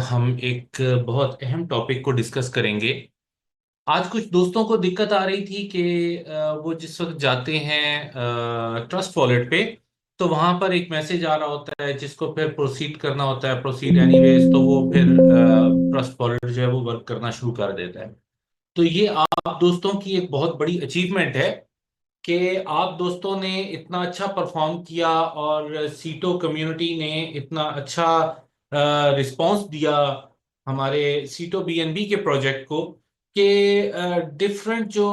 हम एक बहुत अहम टॉपिक को डिस्कस करेंगे। आज कुछ दोस्तों को दिक्कत आ रही थी कि वो जिस वक्त जाते हैं ट्रस्ट वॉलेट पे, तो वहां पर एक मैसेज आ रहा होता है जिसको फिर प्रोसीड करना होता है, प्रोसीड एनीवेज, तो वो फिर ट्रस्ट वॉलेट जो है वो वर्क करना शुरू कर देता है। तो ये आप दोस्तों की एक बहुत बड़ी अचीवमेंट है कि आप दोस्तों ने इतना अच्छा परफॉर्म किया और सीटो कम्युनिटी ने इतना अच्छा रिस्पांस दिया हमारे सीटो बीएनबी के प्रोजेक्ट को कि डिफरेंट जो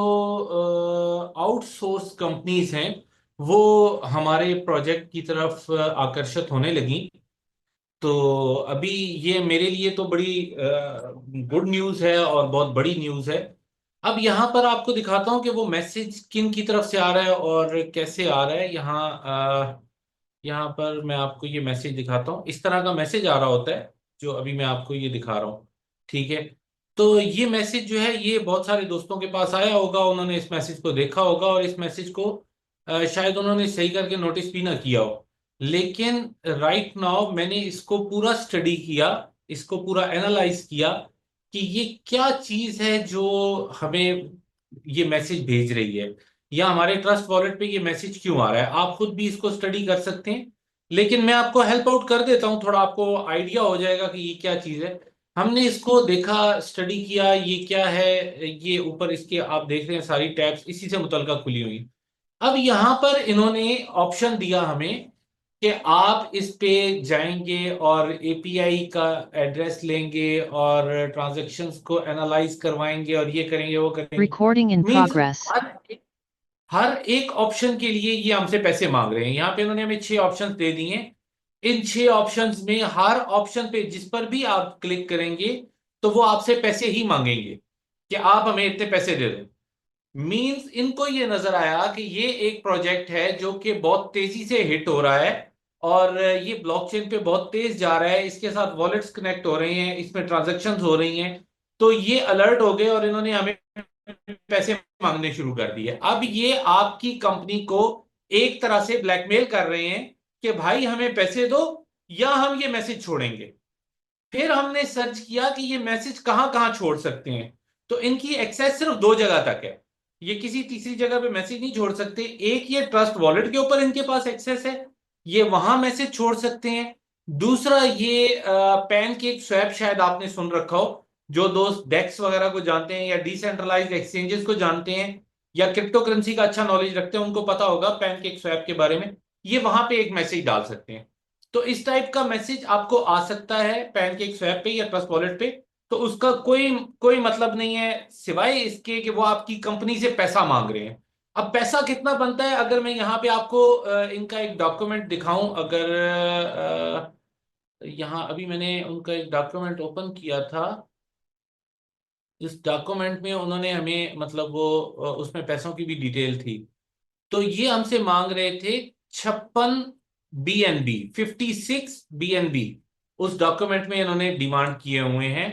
आउटसोर्स कंपनीज हैं वो हमारे प्रोजेक्ट की तरफ आकर्षित होने लगी। तो अभी ये मेरे लिए तो बड़ी गुड न्यूज़ है और बहुत बड़ी न्यूज़ है। अब यहाँ पर आपको दिखाता हूँ कि वो मैसेज किन की तरफ से आ रहा है और कैसे आ रहा है। यहाँ पर मैं आपको ये मैसेज दिखाता हूँ, इस तरह का मैसेज आ रहा होता है जो अभी मैं आपको ये दिखा रहा हूँ। ठीक है। तो ये मैसेज जो है ये बहुत सारे दोस्तों के पास आया होगा, उन्होंने इस मैसेज को देखा होगा और इस मैसेज को शायद उन्होंने सही करके नोटिस भी ना किया हो। लेकिन राइट नाउ मैंने इसको पूरा स्टडी किया, इसको पूरा एनालाइज किया कि ये क्या चीज है जो हमें ये मैसेज भेज रही है, या हमारे ट्रस्ट वॉलेट पे ये मैसेज क्यों आ रहा है। आप खुद भी इसको स्टडी कर सकते हैं, लेकिन मैं आपको हेल्प आउट कर देता हूँ, थोड़ा आपको आइडिया हो जाएगा कि ये क्या चीज है। हमने इसको देखा, स्टडी किया, ये क्या है। ये ऊपर इसके आप देख रहे हैं सारी टैब्स इसी से मुतलका खुली हुई। अब यहाँ पर इन्होंने ऑप्शन दिया हमें कि आप इस पे जाएंगे और एपीआई का एड्रेस लेंगे और ट्रांजैक्शंस को एनालाइज करवाएंगे और ये करेंगे वो करेंगे। Recording in means progress. हर एक ऑप्शन के लिए ये हमसे पैसे मांग रहे हैं। यहाँ पे इन्होंने हमें 6 ऑप्शंस दे दिए हैं। इन 6 ऑप्शंस में हर ऑप्शन पे जिस पर भी आप क्लिक करेंगे तो वो आपसे पैसे ही मांगेंगे कि आप हमें इतने पैसे दे दो। मींस इनको ये नजर आया कि ये एक प्रोजेक्ट है जो कि बहुत तेजी से हिट हो रहा है और ये ब्लॉकचेन पे बहुत तेज जा रहा है, इसके साथ वॉलेट्स कनेक्ट हो रहे हैं, इसमें ट्रांजैक्शंस हो रही हैं। तो ये अलर्ट हो गए और इन्होंने हमें पैसे मांगने शुरू कर दिए। अब ये आपकी कंपनी को एक तरह से ब्लैकमेल कर रहे हैं कि भाई हमें पैसे दो या हम ये मैसेज छोड़ेंगे। फिर हमने सर्च किया कि ये मैसेज कहां कहां छोड़ सकते हैं। तो इनकी एक्सेस सिर्फ 2 जगह तक है, ये किसी तीसरी जगह पे मैसेज नहीं छोड़ सकते। एक ये ट्रस्ट वॉलेट के ऊपर इनके पास एक्सेस है, ये वहां मैसेज छोड़ सकते हैं। दूसरा ये पैनकेक स्वैप, शायद आपने सुन रखा हो, जो दोस्त डेक्स वगैरह को जानते हैं या डिसेंट्रलाइज्ड एक्सचेंजेस को जानते हैं या क्रिप्टो करेंसी का अच्छा नॉलेज रखते हैं उनको पता होगा पैनकेक स्वैप के बारे में। ये वहां पे एक मैसेज डाल सकते हैं। तो इस टाइप का मैसेज आपको आ सकता है पैनकेक स्वैप पे या ट्रस्ट वॉलेट पे। तो उसका कोई कोई मतलब नहीं है सिवाय इसके कि वो आपकी कंपनी से पैसा मांग रहे हैं। अब पैसा कितना बनता है, अगर मैं यहाँ पे आपको इनका एक डॉक्यूमेंट दिखाऊं, अगर यहाँ अभी मैंने उनका एक डॉक्यूमेंट ओपन किया था। इस डॉक्यूमेंट में उन्होंने हमें मतलब वो उसमें पैसों की भी डिटेल थी। तो ये हमसे मांग रहे थे 56 BNB, 56 BNB। उस डॉक्यूमेंट में इन्होंने डिमांड किए हुए हैं।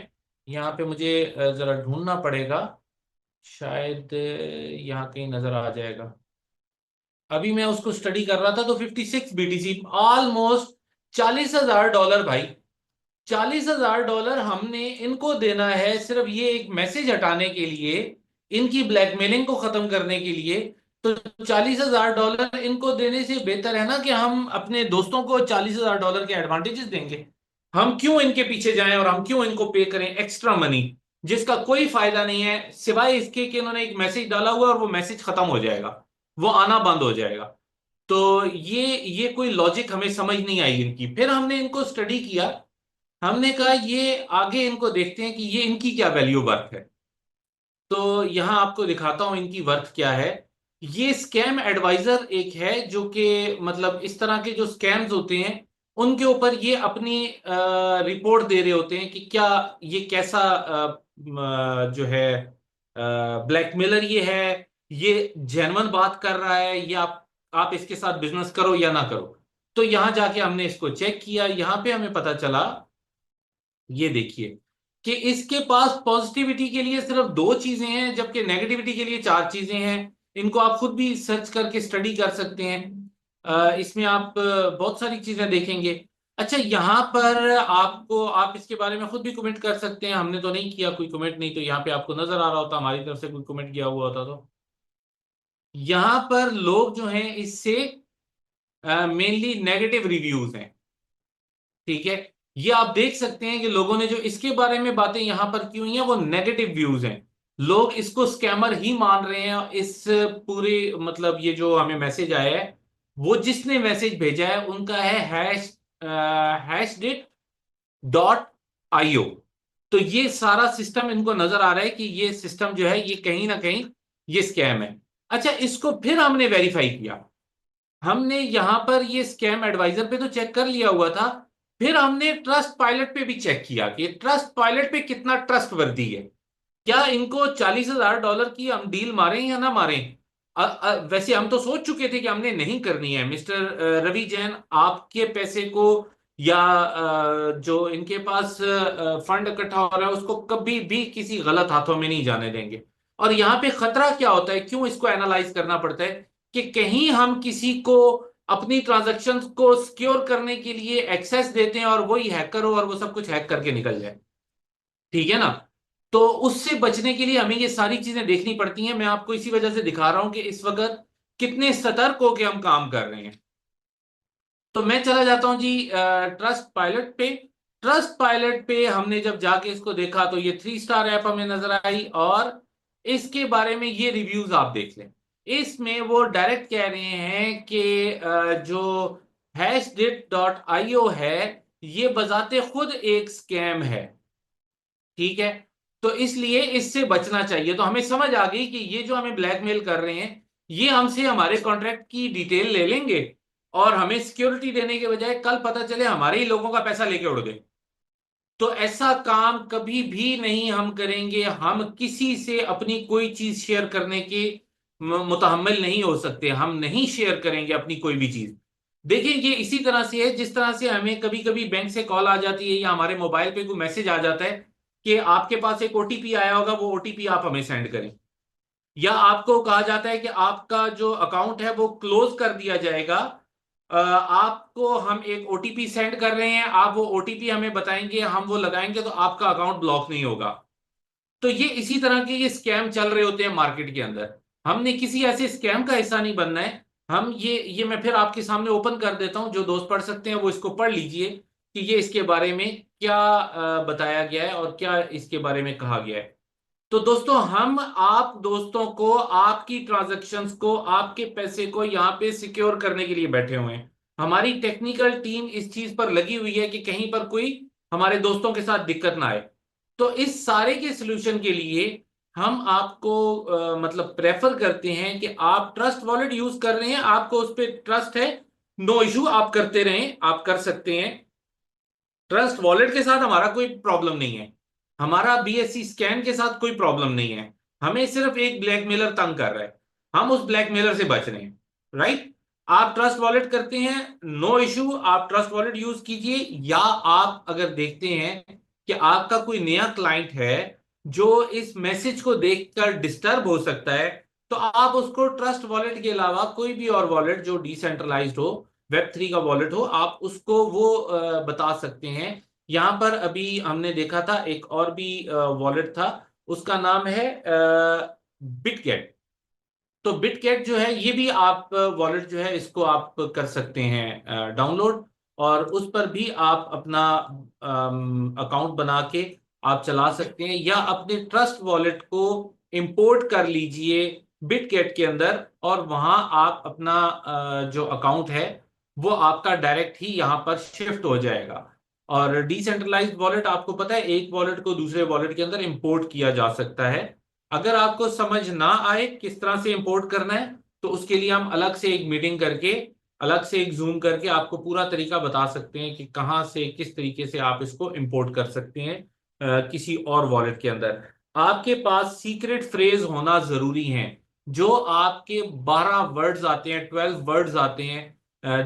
यहाँ पे मुझे जरा ढूंढना पड़ेगा, शायद यहाँ कहीं नजर आ जाएगा। अभी मैं उसको स्टडी कर रहा था तो 56 BTC, ऑलमोस्ट $40,000 भाई। $40,000 हमने इनको देना है सिर्फ ये एक मैसेज हटाने के लिए, इनकी ब्लैकमेलिंग को खत्म करने के लिए। तो $40,000 इनको देने से बेहतर है ना कि हम अपने दोस्तों को $40,000 के एडवांटेजेस देंगे। हम क्यों इनके पीछे जाएं और हम क्यों इनको पे करें एक्स्ट्रा मनी जिसका कोई फायदा नहीं है सिवाय इसके कि इन्होंने एक मैसेज डाला हुआ है और वो मैसेज खत्म हो जाएगा, वो आना बंद हो जाएगा। तो ये कोई लॉजिक हमें समझ नहीं आई इनकी। फिर हमने इनको स्टडी किया, हमने कहा ये आगे इनको देखते हैं कि ये इनकी क्या वैल्यू वर्थ है। तो यहां आपको दिखाता हूं इनकी वर्थ क्या है। ये स्कैम एडवाइजर एक है जो कि मतलब इस तरह के जो स्कैम्स होते हैं उनके ऊपर ये अपनी रिपोर्ट दे रहे होते हैं कि क्या ये कैसा जो है ब्लैकमेलर ये है, ये जेन्युइन बात कर रहा है, या आप इसके साथ बिजनेस करो या ना करो। तो यहां जाके हमने इसको चेक किया, यहां पे हमें पता चला, ये देखिए कि इसके पास पॉजिटिविटी के लिए सिर्फ 2 चीजें हैं जबकि नेगेटिविटी के लिए 4 चीजें हैं। इनको आप खुद भी सर्च करके स्टडी कर सकते हैं। इसमें आप बहुत सारी चीजें देखेंगे। अच्छा, यहाँ पर आपको, आप इसके बारे में खुद भी कमेंट कर सकते हैं, हमने तो नहीं किया कोई कमेंट, नहीं तो यहाँ पे आपको नजर आ रहा होता हमारी तरफ से कोई कमेंट किया हुआ होता तो। यहाँ पर लोग जो हैं इससे मेनली नेगेटिव रिव्यूज हैं। ठीक है, ये आप देख सकते हैं कि लोगों ने जो इसके बारे में बातें यहां पर की हुई हैं वो नेगेटिव व्यूज हैं। लोग इसको स्कैमर ही मान रहे हैं। इस पूरे मतलब ये जो हमें मैसेज आया है, वो जिसने मैसेज भेजा है उनका है hashdit.io। तो ये सारा सिस्टम इनको नजर आ रहा है कि ये सिस्टम जो है ये कहीं ना कहीं ये स्कैम है। अच्छा, इसको फिर हमने वेरीफाई किया। हमने यहां पर ये स्कैम एडवाइजर पे तो चेक कर लिया हुआ था, फिर हमने ट्रस्ट पायलट पे भी चेक किया कि ट्रस्ट पायलट पे कितना ट्रस्ट वर्दी है। क्या इनको $40,000 की हम डील मारें या ना मारें। वैसे हम तो सोच चुके थे कि हमने नहीं करनी है। मिस्टर रवि जैन, आपके पैसे को या जो इनके पास फंड इकट्ठा हो रहा है उसको कभी भी किसी गलत हाथों में नहीं जाने देंगे। और यहाँ पे खतरा क्या होता है, क्यों इसको एनालाइज करना पड़ता है, कि कहीं हम किसी को अपनी ट्रांजैक्शंस को सिक्योर करने के लिए एक्सेस देते हैं और वही हैकर हो और वो सब कुछ हैक करके निकल जाए। ठीक है ना। तो उससे बचने के लिए हमें ये सारी चीजें देखनी पड़ती हैं। मैं आपको इसी वजह से दिखा रहा हूं कि इस वक्त कितने सतर्क होकर हम काम कर रहे हैं। तो मैं चला जाता हूं जी ट्रस्ट पायलट पे। ट्रस्ट पायलट पे हमने जब जाके इसको देखा तो ये 3 स्टार ऐप हमें नजर आई, और इसके बारे में ये रिव्यूज आप देख लें। इसमें वो डायरेक्ट कह रहे हैं कि जो hashdit.io है ये बजाते खुद एक स्कैम है। ठीक है, तो इसलिए इससे बचना चाहिए। तो हमें समझ आ गई कि ये जो हमें ब्लैकमेल कर रहे हैं ये हमसे हमारे कॉन्ट्रैक्ट की डिटेल ले लेंगे, और हमें सिक्योरिटी देने के बजाय कल पता चले हमारे ही लोगों का पैसा लेके उड़ गए। तो ऐसा काम कभी भी नहीं हम करेंगे। हम किसी से अपनी कोई चीज शेयर करने के मुतहम्मिल नहीं हो सकते। हम नहीं शेयर करेंगे अपनी कोई भी चीज। देखिए, ये इसी तरह से है जिस तरह से हमें कभी कभी बैंक से कॉल आ जाती है या हमारे मोबाइल पे कोई मैसेज आ जाता है कि आपके पास एक ओटीपी आया होगा, वो ओटीपी आप हमें सेंड करें। या आपको कहा जाता है कि आपका जो अकाउंट है वो क्लोज कर दिया जाएगा, आपको हम एक ओटीपी सेंड कर रहे हैं, आप वो ओटीपी हमें बताएंगे, हम वो लगाएंगे तो आपका अकाउंट ब्लॉक नहीं होगा। तो ये इसी तरह के ये स्कैम चल रहे होते हैं मार्केट के अंदर। हमने किसी ऐसे स्कैम का हिस्सा नहीं बनना है। हम ये मैं फिर आपके सामने ओपन कर देता हूं, जो दोस्त पढ़ सकते हैं वो इसको पढ़ लीजिए कि ये इसके बारे में क्या बताया गया है और क्या इसके बारे में कहा गया है। तो दोस्तों, हम आप दोस्तों को, आपकी ट्रांजैक्शंस को, आपके पैसे को यहाँ पे सिक्योर करने के लिए बैठे हुए हैं। हमारी टेक्निकल टीम इस चीज पर लगी हुई है कि कहीं पर कोई हमारे दोस्तों के साथ दिक्कत ना आए। तो इस सारे के सलूशन के लिए हम आपको मतलब प्रेफर करते हैं कि आप ट्रस्ट वॉलेट यूज कर रहे हैं, आपको उस पर ट्रस्ट है, नो इशू, आप करते रहें, आप कर सकते हैं। ट्रस्ट वॉलेट के साथ हमारा कोई प्रॉब्लम नहीं है, हमारा बीएससी स्कैन के साथ कोई प्रॉब्लम नहीं है। हमें सिर्फ एक ब्लैकमेलर तंग कर रहा है, हम उस ब्लैकमेलर से बच रहे हैं। राइट। आप ट्रस्ट वॉलेट करते हैं, नो इशू, आप ट्रस्ट वॉलेट यूज कीजिए। या आप अगर देखते हैं कि आपका कोई नया क्लाइंट है जो इस मैसेज को देखकर डिस्टर्ब हो सकता है, तो आप उसको ट्रस्ट वॉलेट के अलावा कोई भी और वॉलेट जो डिसेंट्रलाइज्ड हो, वेब 3 का वॉलेट हो, आप उसको वो बता सकते हैं। यहां पर अभी हमने देखा था एक और भी वॉलेट था, उसका नाम है बिटगेट। तो बिटगेट जो है ये भी आप वॉलेट जो है इसको आप कर सकते हैं डाउनलोड, और उस पर भी आप अपना अकाउंट बना के आप चला सकते हैं, या अपने ट्रस्ट वॉलेट को इंपोर्ट कर लीजिए बिटगेट के अंदर, और वहां आप अपना जो अकाउंट है वो आपका डायरेक्ट ही यहां पर शिफ्ट हो जाएगा। और डिसेंट्रलाइज्ड वॉलेट, आपको पता है, एक वॉलेट को दूसरे वॉलेट के अंदर इंपोर्ट किया जा सकता है। अगर आपको समझ ना आए किस तरह से इंपोर्ट करना है, तो उसके लिए हम अलग से एक मीटिंग करके, अलग से एक जूम करके आपको पूरा तरीका बता सकते हैं कि कहाँ से किस तरीके से आप इसको इंपोर्ट कर सकते हैं किसी और वॉलेट के अंदर। आपके पास सीक्रेट फ्रेज होना जरूरी है। जो आपके 12 वर्ड्स आते हैं, 12 वर्ड्स आते हैं,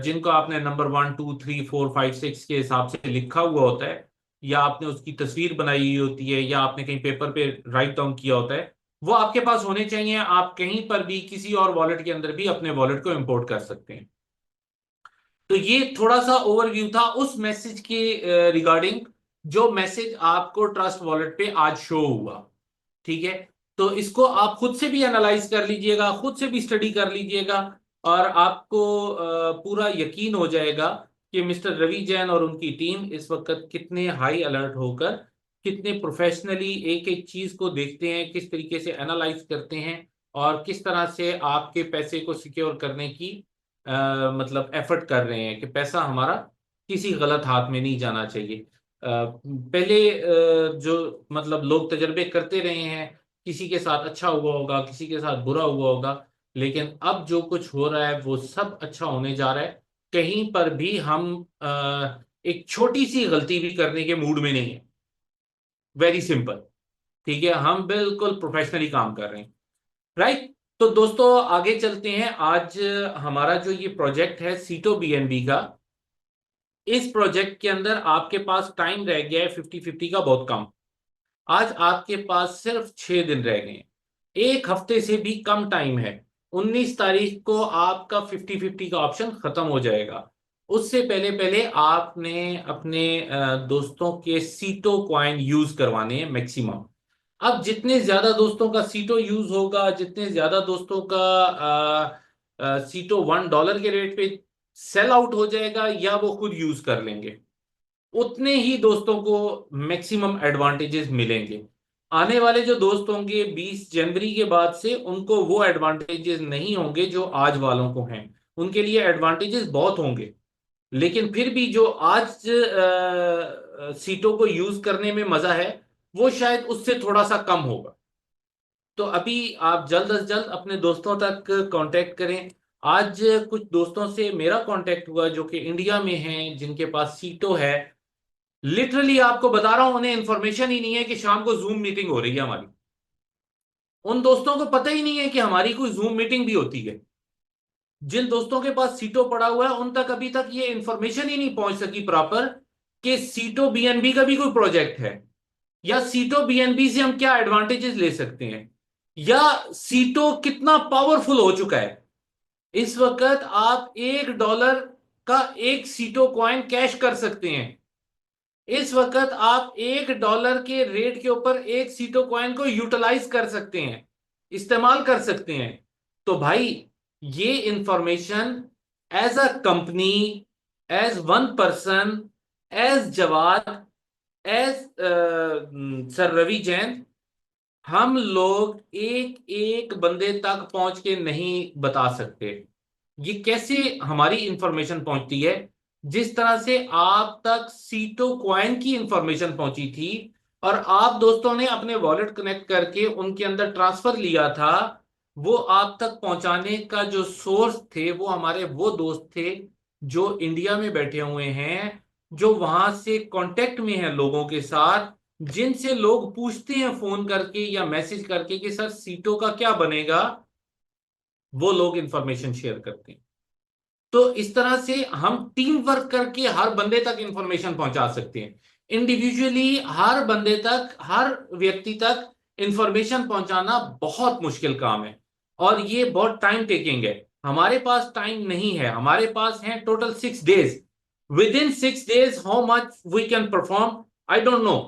जिनको आपने नंबर 1 2 3 4 5 6 के हिसाब से लिखा हुआ होता है, या आपने उसकी तस्वीर बनाई हुई होती है, या आपने कहीं पेपर पे राइट डाउन किया होता है, वो आपके पास होने चाहिए। आप कहीं पर भी किसी और वॉलेट के अंदर भी अपने वॉलेट को इंपोर्ट कर सकते हैं। तो ये थोड़ा सा ओवरव्यू था उस मैसेज के रिगार्डिंग, जो मैसेज आपको ट्रस्ट वॉलेट पे आज शो हुआ। ठीक है, तो इसको आप खुद से भी एनालाइज कर लीजिएगा, खुद से भी स्टडी कर लीजिएगा, और आपको पूरा यकीन हो जाएगा कि मिस्टर रवि जैन और उनकी टीम इस वक्त कितने हाई अलर्ट होकर, कितने प्रोफेशनली एक एक चीज को देखते हैं, किस तरीके से एनालाइज करते हैं, और किस तरह से आपके पैसे को सिक्योर करने की मतलब एफर्ट कर रहे हैं कि पैसा हमारा किसी गलत हाथ में नहीं जाना चाहिए। पहले जो मतलब लोग तजर्बे करते रहे हैं, किसी के साथ अच्छा हुआ होगा, किसी के साथ बुरा हुआ होगा, लेकिन अब जो कुछ हो रहा है वो सब अच्छा होने जा रहा है। कहीं पर भी हम एक छोटी सी गलती भी करने के मूड में नहीं है। Very simple. ठीक है, हम बिल्कुल प्रोफेशनली काम कर रहे हैं। राइट। तो दोस्तों आगे चलते हैं। आज हमारा जो ये प्रोजेक्ट है सीटो बीएनबी का, इस प्रोजेक्ट के अंदर आपके पास टाइम रह गया है 50-50 का, बहुत कम। आज आपके पास सिर्फ 6 दिन रह गए हैं, एक हफ्ते से भी कम टाइम है। 19 तारीख को आपका 50-50 का ऑप्शन खत्म हो जाएगा। उससे पहले पहले आपने अपने दोस्तों के सीटो कॉइन यूज करवाने हैं मैक्सिमम। अब जितने ज्यादा दोस्तों का सीटो यूज होगा, जितने ज्यादा दोस्तों का सीटो $1 के रेट पे सेल आउट हो जाएगा या वो खुद यूज कर लेंगे, उतने ही दोस्तों को मैक्सिमम एडवांटेजेस मिलेंगे। आने वाले जो दोस्त होंगे 20 जनवरी के बाद से, उनको वो एडवांटेजेस नहीं होंगे जो आज वालों को हैं। उनके लिए एडवांटेजेस बहुत होंगे, लेकिन फिर भी जो आज सीटों को यूज करने में मजा है, वो शायद उससे थोड़ा सा कम होगा। तो अभी आप जल्द अज जल्द अपने दोस्तों तक कांटेक्ट करें। आज कुछ दोस्तों से मेरा कांटेक्ट हुआ जो कि इंडिया में हैं, जिनके पास सीटो है। लिटरली आपको बता रहा हूं, उन्हें इंफॉर्मेशन ही नहीं है कि शाम को जूम मीटिंग हो रही है हमारी। उन दोस्तों को पता ही नहीं है कि हमारी कोई जूम मीटिंग भी होती है। जिन दोस्तों के पास सीटो पड़ा हुआ है उन तक अभी तक ये इंफॉर्मेशन ही नहीं पहुंच सकी प्रॉपर कि सीटो बीएनबी का भी कोई प्रोजेक्ट है, या सीटो बीएनबी से हम क्या एडवांटेजेस ले सकते हैं, या सीटो कितना पावरफुल हो चुका है। इस वक्त आप $1 का एक सीटो कॉइन कैश कर सकते हैं। इस वक्त आप $1 के रेट के ऊपर एक सीटो कॉइन को यूटिलाइज कर सकते हैं, इस्तेमाल कर सकते हैं। तो भाई ये information as a company, as one person, as Jawad, as sir Ravi Jain, हम लोग एक एक बंदे तक पहुंच के नहीं बता सकते ये कैसे हमारी इंफॉर्मेशन पहुंचती है। जिस तरह से आप तक सीटो क्वाइन की इंफॉर्मेशन पहुंची थी, और आप दोस्तों ने अपने वॉलेट कनेक्ट करके उनके अंदर ट्रांसफर लिया था, वो आप तक पहुंचाने का जो सोर्स थे वो हमारे वो दोस्त थे जो इंडिया में बैठे हुए हैं, जो वहां से कांटेक्ट में हैं लोगों के साथ, जिनसे लोग पूछते हैं फोन करके या मैसेज करके कि सर सीटों का क्या बनेगा। वो लोग इंफॉर्मेशन शेयर करते हैं। तो इस तरह से हम टीम वर्क करके हर बंदे तक इंफॉर्मेशन पहुंचा सकते हैं। इंडिविजुअली हर बंदे तक, हर व्यक्ति तक इंफॉर्मेशन पहुंचाना बहुत मुश्किल काम है, और ये बहुत टाइम टेकिंग है। हमारे पास टाइम नहीं है, हमारे पास है total 6 days. Within 6 days how much we can perform, I don't know.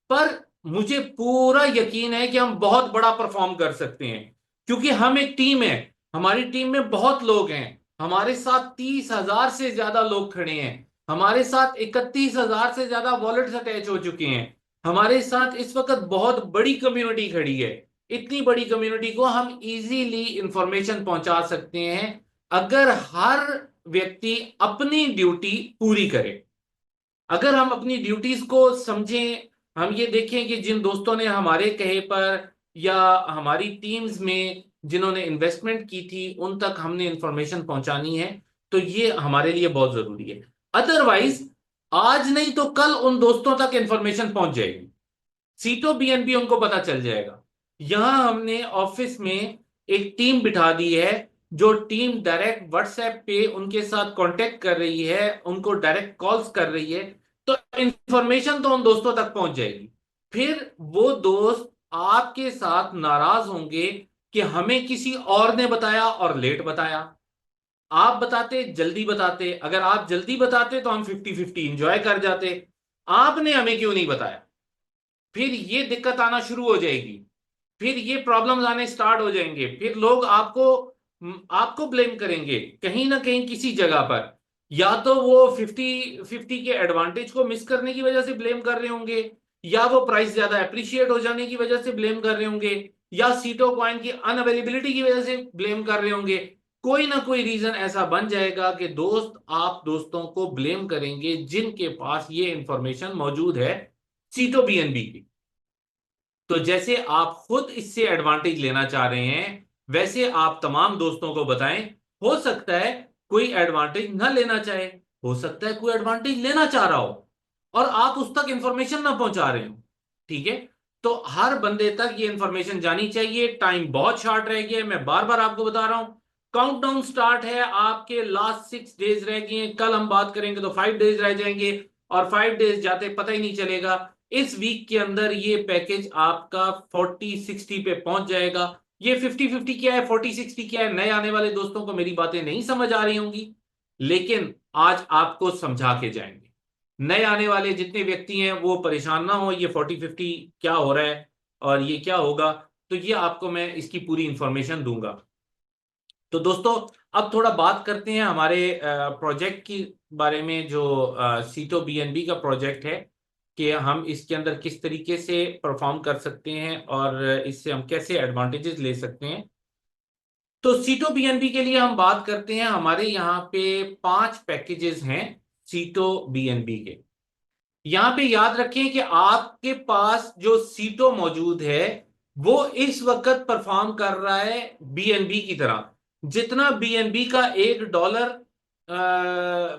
पर मुझे पूरा यकीन है कि हम बहुत बड़ा परफॉर्म कर सकते हैं, क्योंकि हम एक टीम है। हमारी टीम में बहुत लोग हैं, हमारे साथ 30,000 से ज्यादा लोग खड़े हैं, हमारे साथ 31,000 से ज्यादा वॉलेट्स अटैच हो चुके हैं, हमारे साथ इस वक्त बहुत बड़ी कम्युनिटी खड़ी है। इतनी बड़ी कम्युनिटी को हम इजीली इंफॉर्मेशन पहुंचा सकते हैं, अगर हर व्यक्ति अपनी ड्यूटी पूरी करे। अगर हम अपनी ड्यूटीज को समझें, हम ये देखें कि जिन दोस्तों ने हमारे कहे पर या हमारी टीम्स में जिन्होंने इन्वेस्टमेंट की थी उन तक हमने इंफॉर्मेशन पहुंचानी है, तो ये हमारे लिए बहुत जरूरी है। अदरवाइज आज नहीं तो कल उन दोस्तों तक इंफॉर्मेशन पहुंच जाएगी, सीटो बीएनबी उनको पता चल जाएगा। यहां हमने ऑफिस में एक टीम बिठा दी है, जो टीम डायरेक्ट व्हाट्सएप पे उनके साथ कांटेक्ट कर रही है, उनको डायरेक्ट कॉल्स कर रही है। तो इंफॉर्मेशन तो उन दोस्तों तक पहुंच जाएगी। फिर वो दोस्त आपके साथ नाराज होंगे कि हमें किसी और ने बताया और लेट बताया। आप बताते, जल्दी बताते, अगर आप जल्दी बताते तो हम 50-50 इंजॉय कर जाते। आपने हमें क्यों नहीं बताया? फिर ये दिक्कत आना शुरू हो जाएगी, फिर ये प्रॉब्लम्स आने स्टार्ट हो जाएंगे, फिर लोग आपको आपको ब्लेम करेंगे कहीं ना कहीं किसी जगह पर। या तो वो 50-50 के एडवांटेज को मिस करने की वजह से ब्लेम कर रहे होंगे, या वो प्राइस ज्यादा अप्रिशिएट हो जाने की वजह से ब्लेम कर रहे होंगे, या सीटो कॉइन की अनअवेलेबिलिटी की वजह से ब्लेम कर रहे होंगे। कोई ना कोई रीजन ऐसा बन जाएगा कि दोस्त आप दोस्तों को ब्लेम करेंगे जिनके पास ये इंफॉर्मेशन मौजूद है सीटो बीएनबी की। तो जैसे आप खुद इससे एडवांटेज लेना चाह रहे हैं, वैसे आप तमाम दोस्तों को बताएं। हो सकता है कोई एडवांटेज ना लेना चाहे, हो सकता है कोई एडवांटेज लेना चाह रहा हो और आप उस तक इंफॉर्मेशन ना पहुंचा रहे हो। ठीक है? तो हर बंदे तक ये इंफॉर्मेशन जानी चाहिए। टाइम बहुत शॉर्ट रह गया है, मैं बार बार आपको बता रहा हूं। काउंटडाउन स्टार्ट है, आपके लास्ट 6 डेज रह गए हैं। कल हम बात करेंगे तो 5 डेज रह जाएंगे, और 5 डेज जाते पता ही नहीं चलेगा। इस वीक के अंदर ये पैकेज आपका 40-60 पे पहुंच जाएगा। ये 50-50 क्या है, 40-60 क्या है, नए आने वाले दोस्तों को मेरी बातें नहीं समझ आ रही होंगी, लेकिन आज आपको समझा के जाएंगे। नए आने वाले जितने व्यक्ति हैं वो परेशान ना हो, ये 40-50 क्या हो रहा है और ये क्या होगा, तो ये आपको मैं इसकी पूरी इंफॉर्मेशन दूंगा। तो दोस्तों, अब थोड़ा बात करते हैं हमारे प्रोजेक्ट की बारे में, जो सीटो बीएनबी का प्रोजेक्ट है, कि हम इसके अंदर किस तरीके से परफॉर्म कर सकते हैं और इससे हम कैसे एडवांटेजेस ले सकते हैं। तो सीटो बीएनबी के लिए हम बात करते हैं। हमारे यहाँ पे 5 पैकेजेस हैं सीटो बीएनबी के। यहाँ पे याद रखें कि आपके पास जो सीटो मौजूद है वो इस वक्त परफॉर्म कर रहा है बीएनबी की तरह। जितना बीएनबी का $1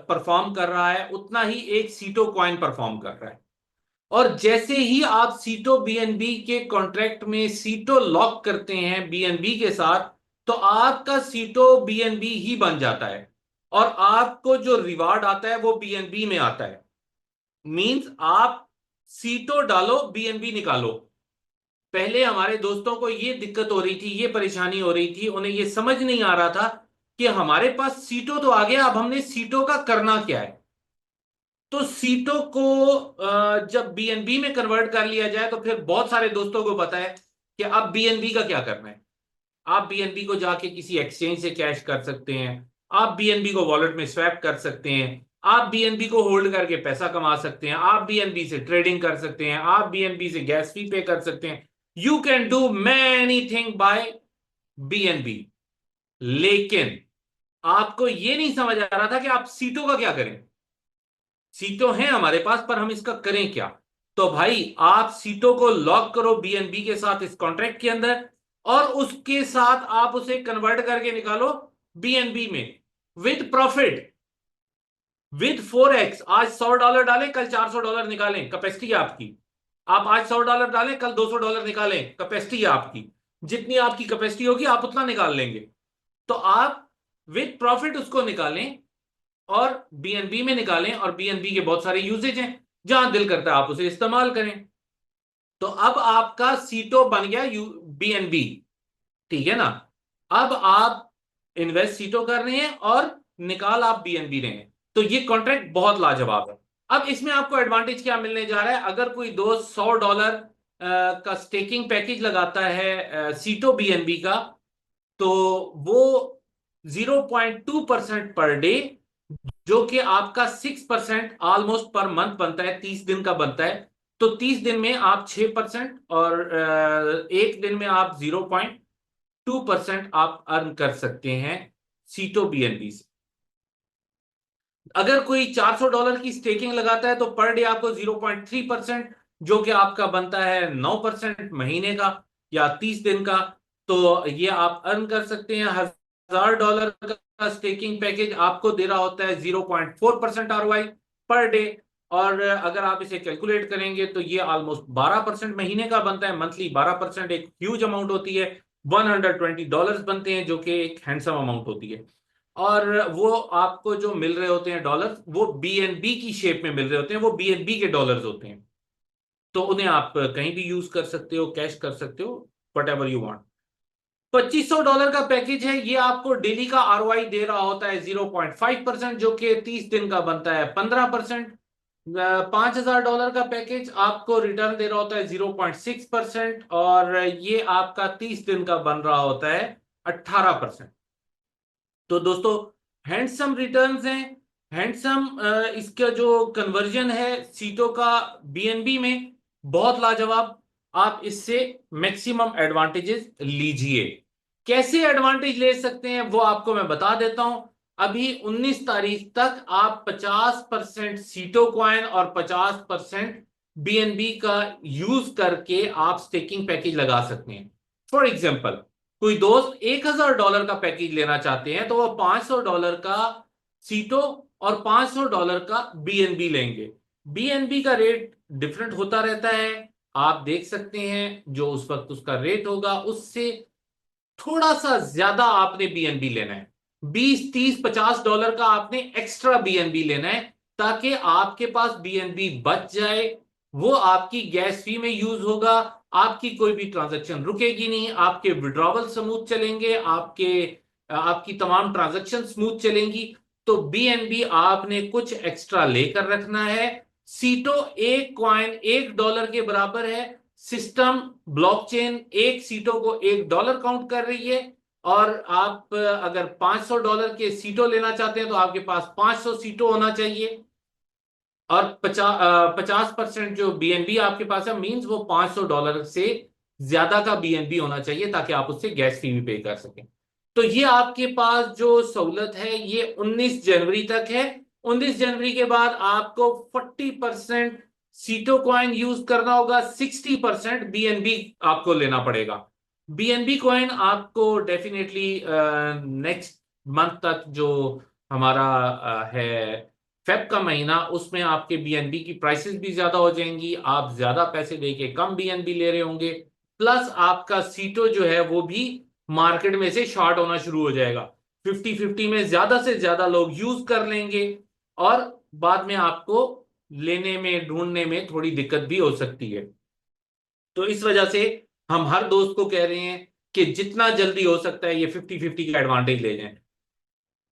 परफॉर्म कर रहा है, उतना ही एक सीटो कॉइन परफॉर्म कर रहा है। और जैसे ही आप सीटो बीएनबी के कॉन्ट्रैक्ट में सीटो लॉक करते हैं बीएनबी के साथ, तो आपका सीटो बीएनबी ही बन जाता है, और आपको जो रिवार्ड आता है वो बीएनबी में आता है। मींस आप सीटो डालो, बीएनबी निकालो। पहले हमारे दोस्तों को ये दिक्कत हो रही थी, ये परेशानी हो रही थी, उन्हें ये समझ नहीं आ रहा था कि हमारे पास सीटो तो आ गया, अब हमने सीटो का करना क्या है। तो सीटो को जब बीएनबी में कन्वर्ट कर लिया जाए तो फिर बहुत सारे दोस्तों को पता है कि अब बीएनबी का क्या करना है। आप बीएनबी को जाके किसी एक्सचेंज से कैश कर सकते हैं, आप बीएनबी को वॉलेट में स्वैप कर सकते हैं, आप बीएनबी को होल्ड करके पैसा कमा सकते हैं, आप बीएनबी से ट्रेडिंग कर सकते हैं, आप बीएनबी से गैस फी पे कर सकते हैं। You can do many thing by BNB. लेकिन आपको यह नहीं समझ आ रहा था कि आप सीटों का क्या करें। सीटों हैं हमारे पास, पर हम इसका करें क्या? तो भाई, आप सीटों को लॉक करो बीएनबी के साथ इस कॉन्ट्रैक्ट के अंदर, और उसके साथ आप उसे कन्वर्ट करके निकालो बीएनबी में विद प्रॉफिट, विद 4x। आज $100 डालें, कल $400 निकालें, कैपेसिटी है आपकी। आप आज $100 डालें, कल $200 निकालें, कैपेसिटी है आपकी। जितनी आपकी कैपेसिटी होगी आप उतना निकाल लेंगे। तो आप विद प्रॉफिट उसको निकालें और बीएनबी में निकालें, और बीएनबी के बहुत सारे यूजेज हैं, जहां दिल करता है आप उसे इस्तेमाल करें। तो अब आपका सीटो बन गया बीएनबी। ठीक है ना? अब आप इन्वेस्ट सीटो कर रहे हैं और निकाल आप बीएनबी रहे हैं। तो ये कॉन्ट्रैक्ट बहुत लाजवाब है। अब इसमें आपको एडवांटेज क्या मिलने जा रहा है? अगर कोई दोस्त $100 का स्टेकिंग पैकेज लगाता है सीटो बीएनबी का, तो वो 0.2% पर डे, जो कि आपका 6% ऑलमोस्ट पर मंथ बनता है, 30 दिन का बनता है। तो 30 दिन में आप 6%, और एक दिन में आप 0.2% आप अर्न कर सकते हैं सीटो बीएनबी से। अगर कोई $400 की स्टेकिंग लगाता है तो पर डे आपको 0.3%, जो कि आपका बनता है 9% महीने का या 30 दिन का, तो ये आप अर्न कर सकते हैं। $1000 का स्टेकिंग पैकेज आपको दे रहा होता है 0.4% ROI पर डे। और अगर आप इसे कैलकुलेट करेंगे तो ये ऑलमोस्ट 12% महीने का बनता है। मंथली 12% एक ह्यूज अमाउंट होती है। $120 बनते हैं, जो कि एक हैंडसम अमाउंट होती है। और वो आपको जो मिल रहे होते हैं डॉलर, वो बीएनबी की शेप में मिल रहे होते हैं, वो बीएनबी के डॉलर्स होते हैं। तो उन्हें आप कहीं भी यूज कर सकते हो, कैश कर सकते हो, वट एवर यू वांट। $2500 का पैकेज है, ये आपको डेली का आरओआई दे रहा होता है 0.5%, जो कि 30 दिन का बनता है 15%। $5000 का पैकेज आपको रिटर्न दे रहा होता है 0.6%, और ये आपका 30 दिन का बन रहा होता है 18%। तो दोस्तों, हैंडसम रिटर्न्स हैं, हैंडसम। इसका जो कन्वर्जन है सीटों का बीएनबी में, बहुत लाजवाब। आप इससे मैक्सिमम एडवांटेजेस लीजिए। कैसे एडवांटेज ले सकते हैं वो आपको मैं बता देता हूं। अभी 19 तारीख तक आप 50% सीटो कॉइन और 50% बीएनबी का यूज करके आप स्टेकिंग पैकेज लगा सकते हैं। फॉर एग्जाम्पल, कोई दोस्त $1000 का पैकेज लेना चाहते हैं, तो वो $500 का सीटो और $500 का बीएनबी लेंगे। बीएनबी का रेट डिफरेंट होता रहता है, आप देख सकते हैं। जो उस वक्त उसका रेट होगा उससे थोड़ा सा ज्यादा आपने बीएनबी लेना है। 20 30 $50 का आपने एक्स्ट्रा बीएनबी लेना है, ताकि आपके पास बीएनबी बच जाए। वो आपकी गैस फी में यूज होगा, आपकी कोई भी ट्रांजैक्शन रुकेगी नहीं, आपके विड्रॉवल स्मूथ चलेंगे, आपकी तमाम ट्रांजैक्शन स्मूथ चलेंगी। तो बीएनबी आपने कुछ एक्स्ट्रा लेकर रखना है। सीटो एक कॉइन $1 के बराबर है। सिस्टम ब्लॉकचेन एक सीटों को $1 काउंट कर रही है, और आप अगर $500 के सीटों लेना चाहते हैं तो आपके पास 500 सीटों होना चाहिए। और 50% जो बीएनबी आपके पास है, मींस वो $500 से ज्यादा का बीएनबी होना चाहिए, ताकि आप उससे गैस फी भी पे कर सकें। तो ये आपके पास जो सहूलत है ये 19 जनवरी तक है। 19 जनवरी के बाद आपको 40% सीटो कॉइन यूज करना होगा, 60% बीएनबी आपको लेना पड़ेगा। बीएनबी कॉइन आपको डेफिनेटली नेक्स्ट मंथ तक, जो हमारा है फेब का महीना, उसमें आपके बीएनबी की प्राइसेस भी ज्यादा हो जाएंगी, आप ज्यादा पैसे देके कम बीएनबी ले रहे होंगे। प्लस आपका सीटो जो है वो भी मार्केट में से शॉर्ट होना शुरू हो जाएगा। 50-50 में ज्यादा से ज्यादा लोग यूज कर लेंगे, और बाद में आपको लेने में ढूंढने में थोड़ी दिक्कत भी हो सकती है। तो इस वजह से हम हर दोस्त को कह रहे हैं कि जितना जल्दी हो सकता है ये 50-50 का एडवांटेज ले जाएं।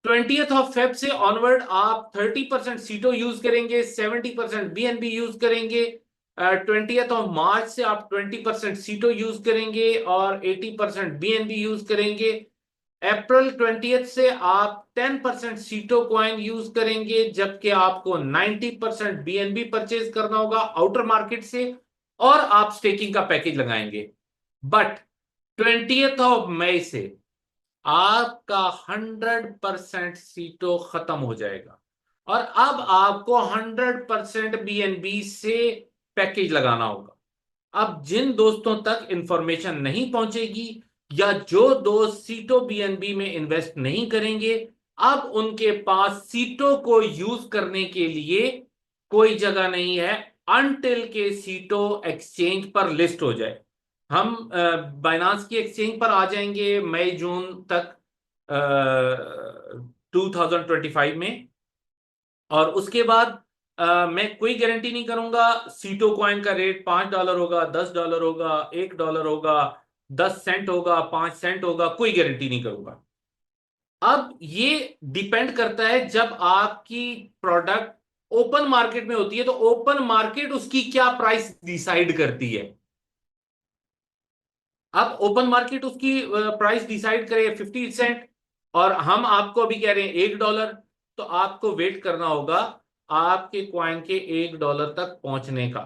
20 फेब से ऑनवर्ड आप 30% सीटो यूज करेंगे, 70% बीएनबी यूज करेंगे। 20 मार्च से आप 20% सीटो यूज करेंगे और 80% बीएनबी यूज करेंगे। अप्रैल 20 से आप 10% सीटो कॉइन यूज करेंगे, जबकि आपको 90% बीएनबी परचेज करना होगा आउटर मार्केट से, और आप स्टेकिंग का पैकेज लगाएंगे। बट 20 मई से आपका 100% सीटों खत्म हो जाएगा, और अब आपको 100% बीएनबी से पैकेज लगाना होगा। अब जिन दोस्तों तक इंफॉर्मेशन नहीं पहुंचेगी, या जो दोस्त सीटों बीएनबी में इन्वेस्ट नहीं करेंगे, अब उनके पास सीटों को यूज करने के लिए कोई जगह नहीं है, अनटिल के सीटों एक्सचेंज पर लिस्ट हो जाए। हम बाइनांस की एक्सचेंज पर आ जाएंगे मई जून तक 2025 में, और उसके बाद मैं कोई गारंटी नहीं करूंगा सीटो कॉइन का रेट $5 होगा, $10 होगा, $1 होगा, 10 सेंट होगा, 5 सेंट होगा, कोई गारंटी नहीं करूंगा। अब ये डिपेंड करता है, जब आपकी प्रोडक्ट ओपन मार्केट में होती है तो ओपन मार्केट उसकी क्या प्राइस डिसाइड करती है। अब ओपन मार्केट उसकी प्राइस डिसाइड करे 50 सेंट, और हम आपको अभी कह रहे हैं $1, तो आपको वेट करना होगा आपके कॉइन के $1 तक पहुंचने का।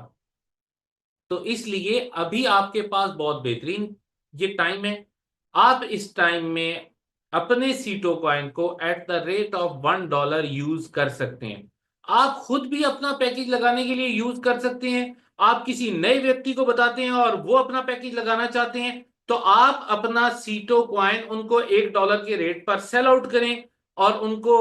तो इसलिए अभी आपके पास बहुत बेहतरीन ये टाइम है। आप इस टाइम में अपने सीटो कॉइन को at the rate of $1 use कर सकते हैं। आप खुद भी अपना पैकेज लगाने के लिए यूज कर सकते हैं। आप किसी नए व्यक्ति को बताते हैं और वो अपना पैकेज लगाना चाहते हैं, तो आप अपना सीटो कॉइन उनको $1 के रेट पर सेल आउट करें और उनको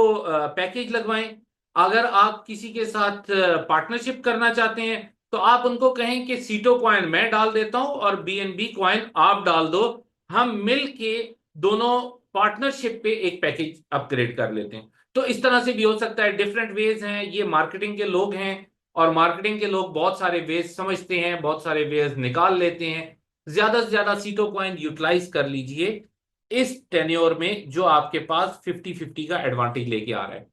पैकेज लगवाएं। अगर आप किसी के साथ पार्टनरशिप करना चाहते हैं, तो आप उनको कहें कि सीटो कॉइन मैं डाल देता हूं और बीएनबी कॉइन आप डाल दो, हम मिल के दोनों पार्टनरशिप पे एक पैकेज अपग्रेड कर लेते हैं। तो इस तरह से भी हो सकता है। डिफरेंट वेज हैं, ये मार्केटिंग के लोग हैं, और मार्केटिंग के लोग बहुत सारे वेज समझते हैं, बहुत सारे वेज निकाल लेते हैं। ज्यादा से ज्यादा सीटो कॉइन यूटिलाइज कर लीजिए। इस टेन्योर में जो आपके पास 50-50 का एडवांटेज लेके आ रहा है।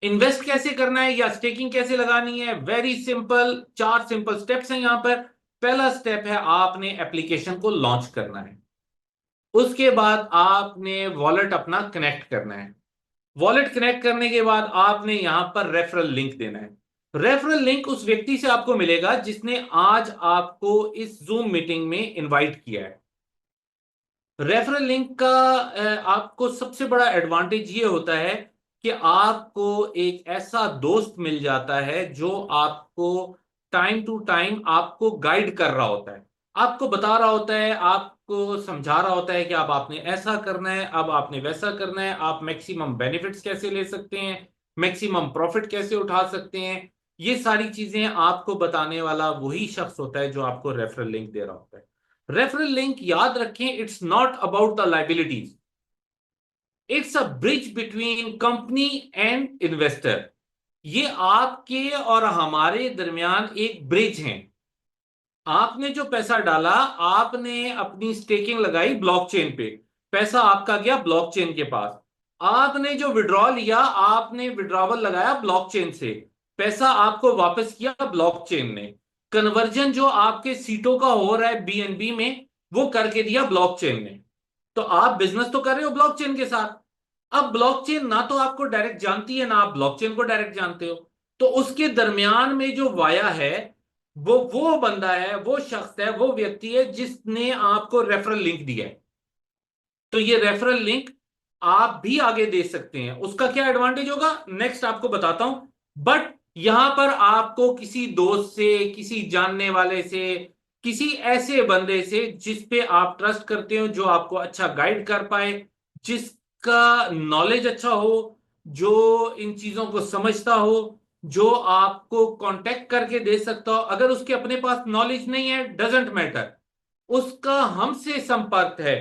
इन्वेस्ट कैसे करना है या स्टेकिंग कैसे लगानी है, वेरी सिंपल, 4 सिंपल स्टेप्स हैं यहां पर। पहला स्टेप है आपने एप्लीकेशन को लॉन्च करना है। उसके बाद आपने वॉलेट अपना कनेक्ट करना है। वॉलेट कनेक्ट करने के बाद आपने यहां पर रेफरल लिंक देना है। रेफरल लिंक उस व्यक्ति से आपको मिलेगा जिसने आज आपको इस जूम मीटिंग में इनवाइट किया है। रेफरल लिंक का आपको सबसे बड़ा एडवांटेज ये होता है कि आपको एक ऐसा दोस्त मिल जाता है जो आपको टाइम टू टाइम आपको गाइड कर रहा होता है, आपको बता रहा होता है, आपको समझा रहा होता है कि अब आपने ऐसा करना है, अब आपने वैसा करना है, आप मैक्सिमम बेनिफिट्स कैसे ले सकते हैं, मैक्सिमम प्रॉफिट कैसे उठा सकते हैं। ये सारी चीजें आपको बताने वाला वही शख्स होता है जो आपको रेफरल लिंक दे रहा होता है। रेफरल लिंक याद रखें, it's not about the liabilities, it's a bridge between company and investor. ये आपके और हमारे दरमियान एक ब्रिज है। आपने जो पैसा डाला, आपने अपनी स्टेकिंग लगाई ब्लॉकचेन पे, पैसा आपका गया ब्लॉकचेन के पास। आपने जो विड्रॉ लिया, आपने विड्रॉवल लगाया ब्लॉकचेन से, पैसा आपको वापस किया ब्लॉकचेन ने। कन्वर्जन जो आपके सीटों का हो रहा है बीएनबी में, वो करके दिया ब्लॉकचेन ने। तो आप बिजनेस तो कर रहे हो ब्लॉकचेन के साथ। अब ब्लॉकचेन ना तो आपको डायरेक्ट जानती है, ना आप ब्लॉकचेन को डायरेक्ट जानते हो। तो उसके दरमियान में जो वाया है, वो बंदा है, वो शख्स है, वो व्यक्ति है जिसने आपको रेफरल लिंक दिया है। तो ये रेफरल लिंक आप भी आगे दे सकते हैं। उसका क्या एडवांटेज होगा नेक्स्ट आपको बताता हूं। बट यहां पर आपको किसी दोस्त से, किसी जानने वाले से, किसी ऐसे बंदे से जिस पे आप ट्रस्ट करते हो, जो आपको अच्छा गाइड कर पाए, जिसका नॉलेज अच्छा हो, जो इन चीजों को समझता हो, जो आपको कांटेक्ट करके दे सकता हो। अगर उसके अपने पास नॉलेज नहीं है, डजेंट मैटर, उसका हमसे संपर्क है,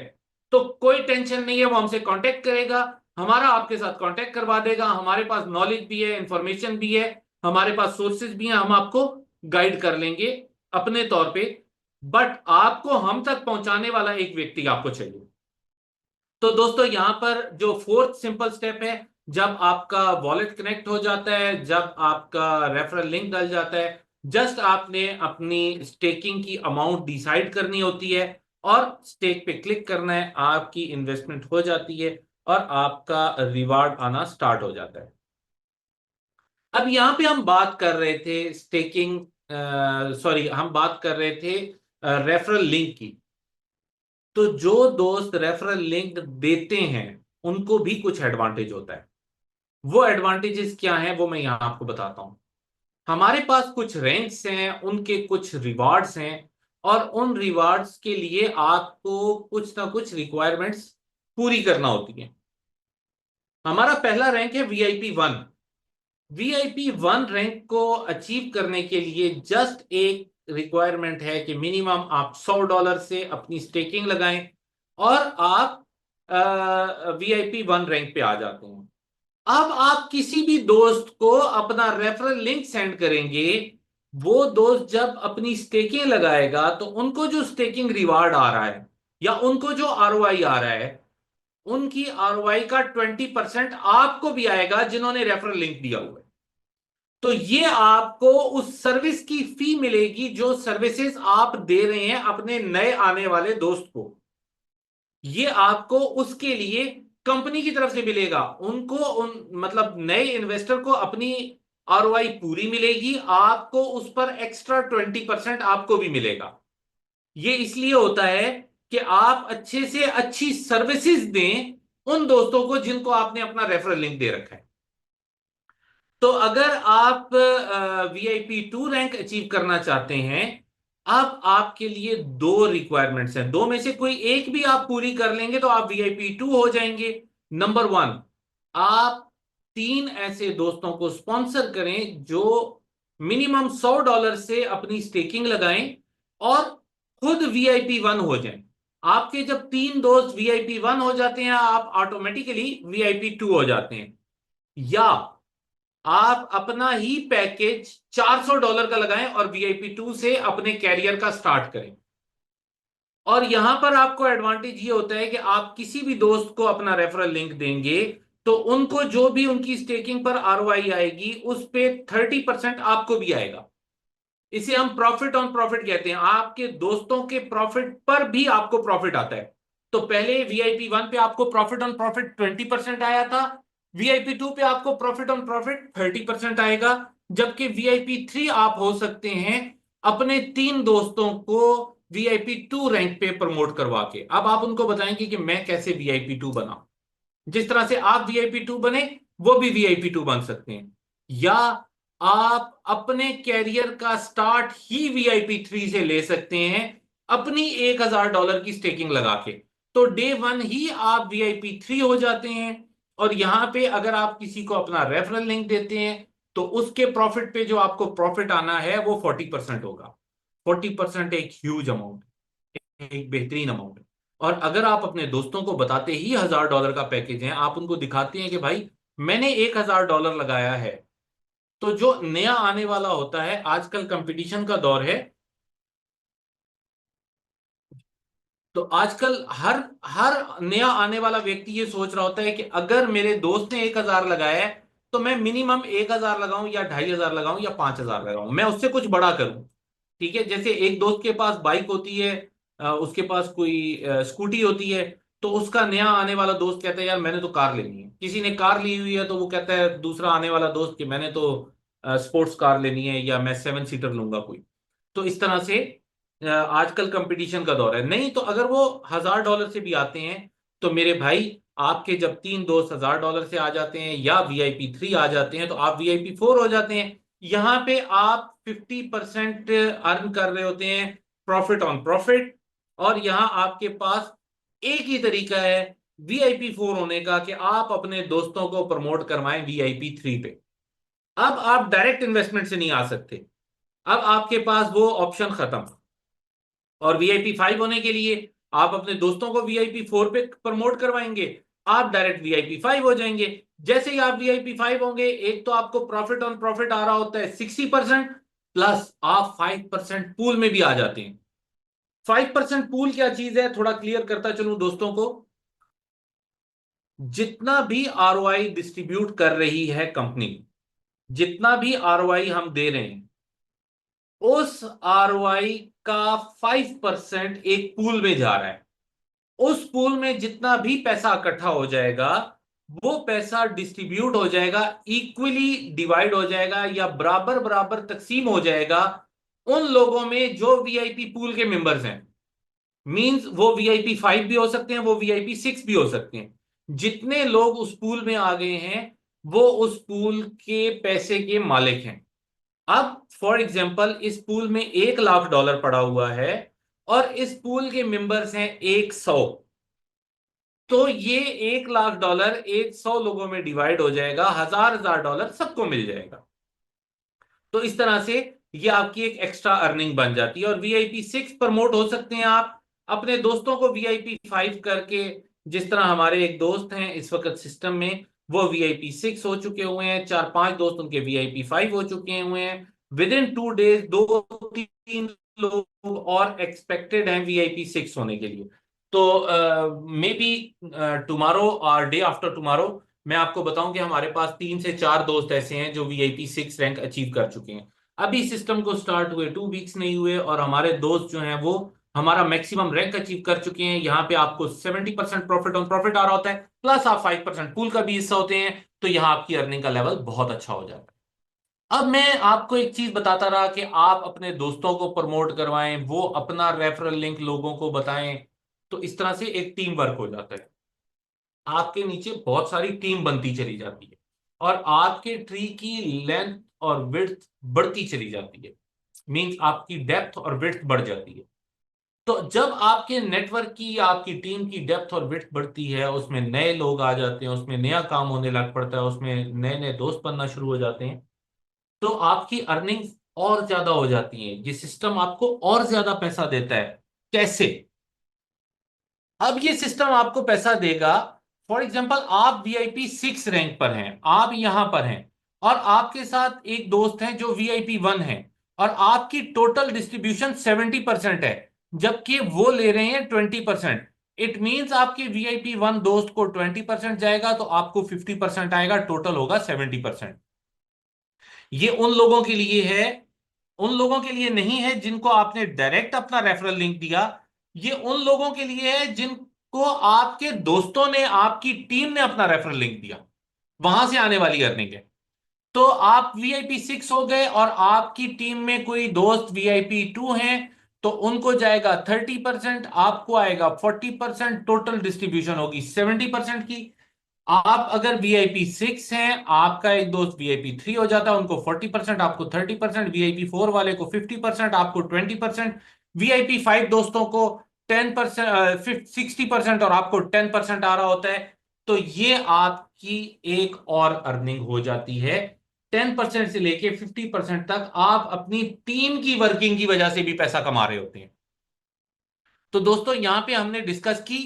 तो कोई टेंशन नहीं है, वो हमसे कांटेक्ट करेगा, हमारा आपके साथ कांटेक्ट करवा देगा। हमारे पास नॉलेज भी है, इंफॉर्मेशन भी है, हमारे पास सोर्सेज भी हैं, हम आपको गाइड कर लेंगे अपने तौर पे। बट आपको हम तक पहुंचाने वाला एक व्यक्ति आपको चाहिए। तो दोस्तों यहां पर जो फोर्थ सिंपल स्टेप है, जब आपका वॉलेट कनेक्ट हो जाता है, जब आपका रेफरल लिंक डल जाता है, जस्ट आपने अपनी स्टेकिंग की अमाउंट डिसाइड करनी होती है और स्टेक पे क्लिक करना है, आपकी इन्वेस्टमेंट हो जाती है और आपका रिवार्ड आना स्टार्ट हो जाता है। अब यहां पे हम बात कर रहे थे स्टेकिंग, सॉरी, हम बात कर रहे थे रेफरल लिंक की। तो जो दोस्त रेफरल लिंक देते हैं उनको भी कुछ एडवांटेज होता है। वो एडवांटेजेस क्या हैं वो मैं यहां आपको बताता हूं। हमारे पास कुछ रैंक्स हैं, उनके कुछ रिवार्ड्स हैं, और उन रिवार्ड्स के लिए आपको कुछ ना कुछ रिक्वायरमेंट्स पूरी करना होती है। हमारा पहला रैंक है वीआईपी 1। वीआईपी 1 रैंक को अचीव करने के लिए जस्ट एक रिक्वायरमेंट है कि मिनिमम आप $100 से अपनी स्टेकिंग लगाएं और आप वीआईपी 1 रैंक पे आ जाते हैं। अब आप किसी भी दोस्त को अपना रेफरल लिंक सेंड करेंगे, वो दोस्त जब अपनी स्टेकिंग लगाएगा तो उनको जो स्टेकिंग रिवार्ड आ रहा है या उनको जो आरओआई आ रहा है, उनकी आरओआई का 20% आपको भी आएगा जिन्होंने रेफरल लिंक दिया हुआ है। तो ये आपको उस सर्विस की फी मिलेगी जो सर्विसेज आप दे रहे हैं अपने नए आने वाले दोस्त को। ये आपको उसके लिए कंपनी की तरफ से मिलेगा, उनको मतलब नए इन्वेस्टर को अपनी आरओआई पूरी मिलेगी, आपको उस पर एक्स्ट्रा 20% आपको भी मिलेगा। ये इसलिए होता है कि आप अच्छे से अच्छी सर्विसेज दें उन दोस्तों को जिनको आपने अपना रेफरल लिंक दे रखा है। तो अगर आप वीआईपी 2 रैंक अचीव करना चाहते हैं, अब आपके लिए दो रिक्वायरमेंट्स हैं, दो में से कोई एक भी आप पूरी कर लेंगे तो आप वीआईपी 2 हो जाएंगे। नंबर 1, आप 3 ऐसे दोस्तों को स्पॉन्सर करें जो मिनिमम $100 से अपनी स्टेकिंग लगाएं और खुद वीआईपी 1 हो जाएं। आपके जब 3 दोस्त वीआईपी 1 हो जाते हैं, आप ऑटोमेटिकली वीआईपी 2 हो जाते हैं। या आप अपना ही पैकेज $400 का लगाएं और वीआईपी 2 से अपने कैरियर का स्टार्ट करें। और यहां पर आपको एडवांटेज ये होता है कि आप किसी भी दोस्त को अपना रेफरल लिंक देंगे तो उनको जो भी उनकी स्टेकिंग पर आरओआई आएगी उस पे 30% आपको भी आएगा। इसे हम प्रॉफिट ऑन प्रॉफिट कहते हैं। आपके दोस्तों के प्रॉफिट पर भी आपको प्रॉफिट आता है। तो पहले वीआईपी 1 पे आपको प्रॉफिट ऑन प्रॉफिट 20% आया था, वीआईपी 2 पे आपको प्रॉफिट ऑन प्रॉफिट 30% आएगा, जबकि वीआईपी 3 आप हो सकते हैं अपने 3 दोस्तों को वीआईपी 2 रैंक पे प्रमोट करवा के। अब आप उनको बताएंगे कि मैं कैसे वीआईपी 2 बना। जिस तरह से आप वीआईपी 2 बने वो भी वीआईपी 2 बन सकते हैं, या आप अपने कैरियर का स्टार्ट ही वीआईपी 3 से ले सकते हैं अपनी $1000 की स्टेकिंग लगा के। तो डे 1 ही आप वीआईपी 3 हो जाते हैं। और यहां पे अगर आप किसी को अपना रेफरल लिंक देते हैं तो उसके प्रॉफिट पे जो आपको प्रॉफिट आना है वो 40% होगा। 40% एक ह्यूज अमाउंट, एक बेहतरीन अमाउंट है। और अगर आप अपने दोस्तों को बताते ही $1000 का पैकेज है, आप उनको दिखाते हैं कि भाई मैंने $1000 लगाया है, तो जो नया आने वाला होता है, आजकल कंपटीशन का दौर है, तो आजकल हर हर नया आने वाला व्यक्ति ये सोच रहा होता है कि अगर मेरे दोस्त ने 1000 लगाया है तो मैं मिनिमम 1000 लगाऊं या 2500 लगाऊं या 5000 लगाऊं, मैं उससे कुछ बड़ा करूं। ठीक है, जैसे एक दोस्त के पास बाइक होती है, उसके पास कोई स्कूटी होती है, तो उसका नया आने वाला दोस्त कहता है यार मैंने तो कार लेनी है। किसी ने कार ली हुई है तो वो कहता है दूसरा आने वाला दोस्त कि मैंने तो स्पोर्ट्स कार लेनी है या मैं 7 सीटर लूंगा कोई। तो इस तरह से आजकल कंपटीशन का दौर है। नहीं तो अगर वो $1000 से भी आते हैं तो मेरे भाई, आपके जब 3 दोस्त $1000 से आ जाते हैं या वीआईपी 3 आ जाते हैं तो आप वीआईपी 4 हो जाते हैं। यहां पे आप 50% अर्न कर रहे होते हैं प्रॉफिट ऑन प्रॉफिट। और यहां आपके पास एक ही तरीका है वीआईपी 4 होने का कि आप अपने दोस्तों को प्रमोट करवाएं वीआईपी 3 पे। अब आप डायरेक्ट इन्वेस्टमेंट से नहीं आ सकते, अब आपके पास वो ऑप्शन खत्म। और वीआईपी 5 होने के लिए आप अपने दोस्तों को वीआईपी 4 पे प्रमोट करवाएंगे, आप डायरेक्ट वीआईपी 5 हो जाएंगे। जैसे ही आप वीआईपी 5 होंगे, एक तो आपको प्रॉफिट ऑन प्रॉफिट आ रहा होता है 60%, प्लस आप 5% पूल में भी आ जाते हैं। 5% पूल क्या चीज है थोड़ा क्लियर करता चलूं दोस्तों को। जितना भी आरओआई डिस्ट्रीब्यूट कर रही है कंपनी, जितना भी आरओआई हम दे रहे हैं, उस आरओआई का 5% एक पूल में जा रहा है। उस पूल में जितना भी पैसा इकट्ठा हो जाएगा वो पैसा डिस्ट्रीब्यूट हो जाएगा, इक्वली डिवाइड हो जाएगा या बराबर बराबर तकसीम हो जाएगा उन लोगों में जो वीआईपी पूल के मेंबर्स हैं। मींस वो वीआईपी 5 भी हो सकते हैं, वो वीआईपी 6 भी हो सकते हैं। जितने लोग उस पूल में आ गए हैं वो उस पूल के पैसे के मालिक हैं। अब फॉर एग्जाम्पल इस पूल में $1 लाख पड़ा हुआ है और इस पूल के मेंबर्स हैं 100, तो ये $1 लाख 100 लोगों में डिवाइड हो जाएगा, हजार हजार डॉलर सबको मिल जाएगा। तो इस तरह से ये आपकी एक एक्स्ट्रा अर्निंग बन जाती है। और वीआईपी 6 प्रमोट हो सकते हैं आप अपने दोस्तों को वीआईपी 5 करके। जिस तरह हमारे एक दोस्त हैं इस वक्त सिस्टम में, वो वीआईपी 6 हो चुके हुए हैं, 4-5 दोस्त उनके वीआईपी 5 हो चुके हुए हैं। विद इन 2 डेज 2-3 लोग और एक्सपेक्टेड हैं वीआईपी 6 होने के लिए। तो मे बी टुमारो और डे आफ्टर टुमारो मैं आपको बताऊं कि हमारे पास 3 से 4 दोस्त ऐसे हैं जो वीआईपी 6 रैंक अचीव कर चुके हैं। अभी सिस्टम को स्टार्ट हुए 2 वीक्स नहीं हुए और हमारे दोस्त जो हैं वो हमारा मैक्सिमम रैंक अचीव कर चुके हैं। यहाँ पे आपको 70% प्रॉफिट ऑन प्रॉफिट आ रहा होता है, प्लस आप 5% पूल का भी हिस्सा होते हैं, तो यहाँ आपकी अर्निंग का लेवल बहुत अच्छा हो जाता है। अब मैं आपको एक चीज बताता रहा कि आप अपने दोस्तों को प्रमोट करवाएं, वो अपना रेफरल लिंक लोगों को बताएं, तो इस तरह से एक टीम वर्क हो जाता है। आपके नीचे बहुत सारी टीम बनती चली जाती है और आपके ट्री की लेंथ और विड्थ बढ़ती चली जाती है। मींस आपकी डेप्थ और विड्थ बढ़ जाती है। तो जब आपके नेटवर्क की, आपकी टीम की डेप्थ और विड्थ बढ़ती है, उसमें नए लोग आ जाते हैं, उसमें नया काम होने लग पड़ता है, उसमें नए नए दोस्त बनना शुरू हो जाते हैं, तो आपकी अर्निंग और ज्यादा हो जाती है। ये सिस्टम आपको और ज्यादा पैसा देता है। कैसे? अब ये सिस्टम आपको पैसा देगा। फॉर एग्जाम्पल आप वीआईपी 6 रैंक पर हैं, आप यहां पर हैं, और आपके साथ एक दोस्त है जो वीआईपी 1 है, और आपकी टोटल डिस्ट्रीब्यूशन 70% है। जबकि वो ले रहे हैं 20%। इट मींस आपके VIP 1 दोस्त को 20% जाएगा तो आपको 50% आएगा, टोटल होगा 70%। ये उन लोगों के लिए है, उन लोगों के लिए नहीं है जिनको आपने डायरेक्ट अपना रेफरल लिंक दिया। ये उन लोगों के लिए है जिनको आपके दोस्तों ने, आपकी टीम ने अपना रेफरल लिंक दिया, वहां से आने वाली अर्निंग है। तो आप VIP 6 हो गए और आपकी टीम में कोई दोस्त VIP 2 हैं, तो उनको जाएगा 30%, आपको आएगा 40%, टोटल डिस्ट्रीब्यूशन होगी 70% की। आप अगर VIP 6 हैं, आपका एक दोस्त VIP 3 हो जाता है, उनको 40%, आपको 30%, VIP 4 वाले को 50%, आपको 20%, VIP 5 दोस्तों को 10%, 60% और आपको 10% आ रहा होता है। तो ये आपकी एक और अर्निंग हो जाती है। 10% से लेके 50% तक आप अपनी टीम की वर्किंग की वजह से भी पैसा कमा रहे होते हैं। तो दोस्तों यहां पे हमने डिस्कस की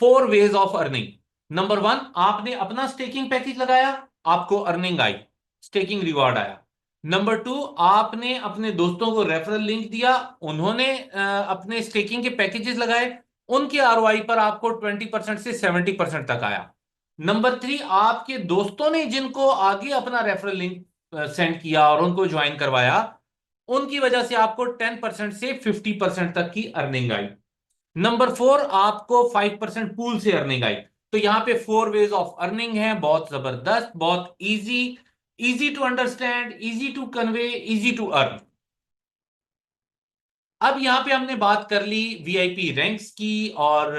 4 वेज ऑफ अर्निंग। नंबर 1, आपने अपना स्टेकिंग पैकेज लगाया, आपको अर्निंग आई, स्टेकिंग रिवॉर्ड आया। नंबर 2, आपने अपने दोस्तों को रेफरल लिंक दिया, उन्होंने अपने स्टेकिंग के पैकेजेस लगाए, उनके ROI पर आपको 20% से 70% तक आया। नंबर 3, आपके दोस्तों ने जिनको आगे अपना रेफरल लिंक सेंड किया और उनको ज्वाइन करवाया, उनकी वजह से आपको 10% से 50% तक की अर्निंग आई। नंबर 4, आपको 5% पूल से अर्निंग आई। तो यहां पे 4 वेज ऑफ अर्निंग है, बहुत जबरदस्त, बहुत easy, easy to understand, easy to convey, easy to earn. अब यहां पे हमने बात कर ली VIP रैंक्स की और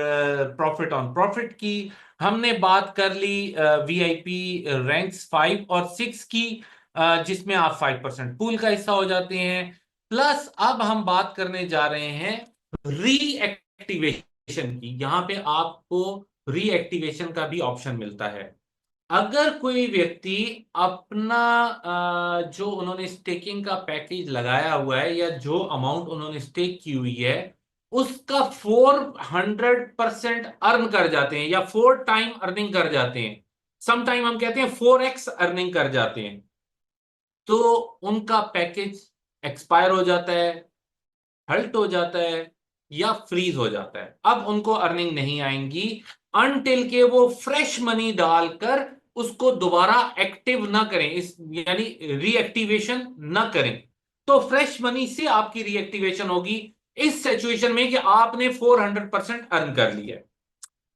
प्रॉफिट ऑन प्रॉफिट की। हमने बात कर ली VIP रैंक्स 5 और 6 की, जिसमें आप 5% पूल का हिस्सा हो जाते हैं। प्लस अब हम बात करने जा रहे हैं रीएक्टिवेशन की। यहां पे आपको रीएक्टिवेशन का भी ऑप्शन मिलता है। अगर कोई व्यक्ति अपना जो उन्होंने स्टेकिंग का पैकेज लगाया हुआ है या जो अमाउंट उन्होंने स्टेक की हुई है, उसका 400% अर्न कर जाते हैं या 4 टाइम अर्निंग कर जाते हैं, समटाइम हम कहते हैं 4x अर्निंग कर जाते हैं, तो उनका पैकेज एक्सपायर हो जाता है, हल्ट हो जाता है या फ्रीज हो जाता है। अब उनको अर्निंग नहीं आएंगी अनटिल के वो फ्रेश मनी डालकर उसको दोबारा एक्टिव ना करें, इस यानी रीएक्टिवेशन ना करें। तो फ्रेश मनी से आपकी रीएक्टिवेशन होगी इस सिचुएशन में कि आपने 400% अर्न कर लिया है।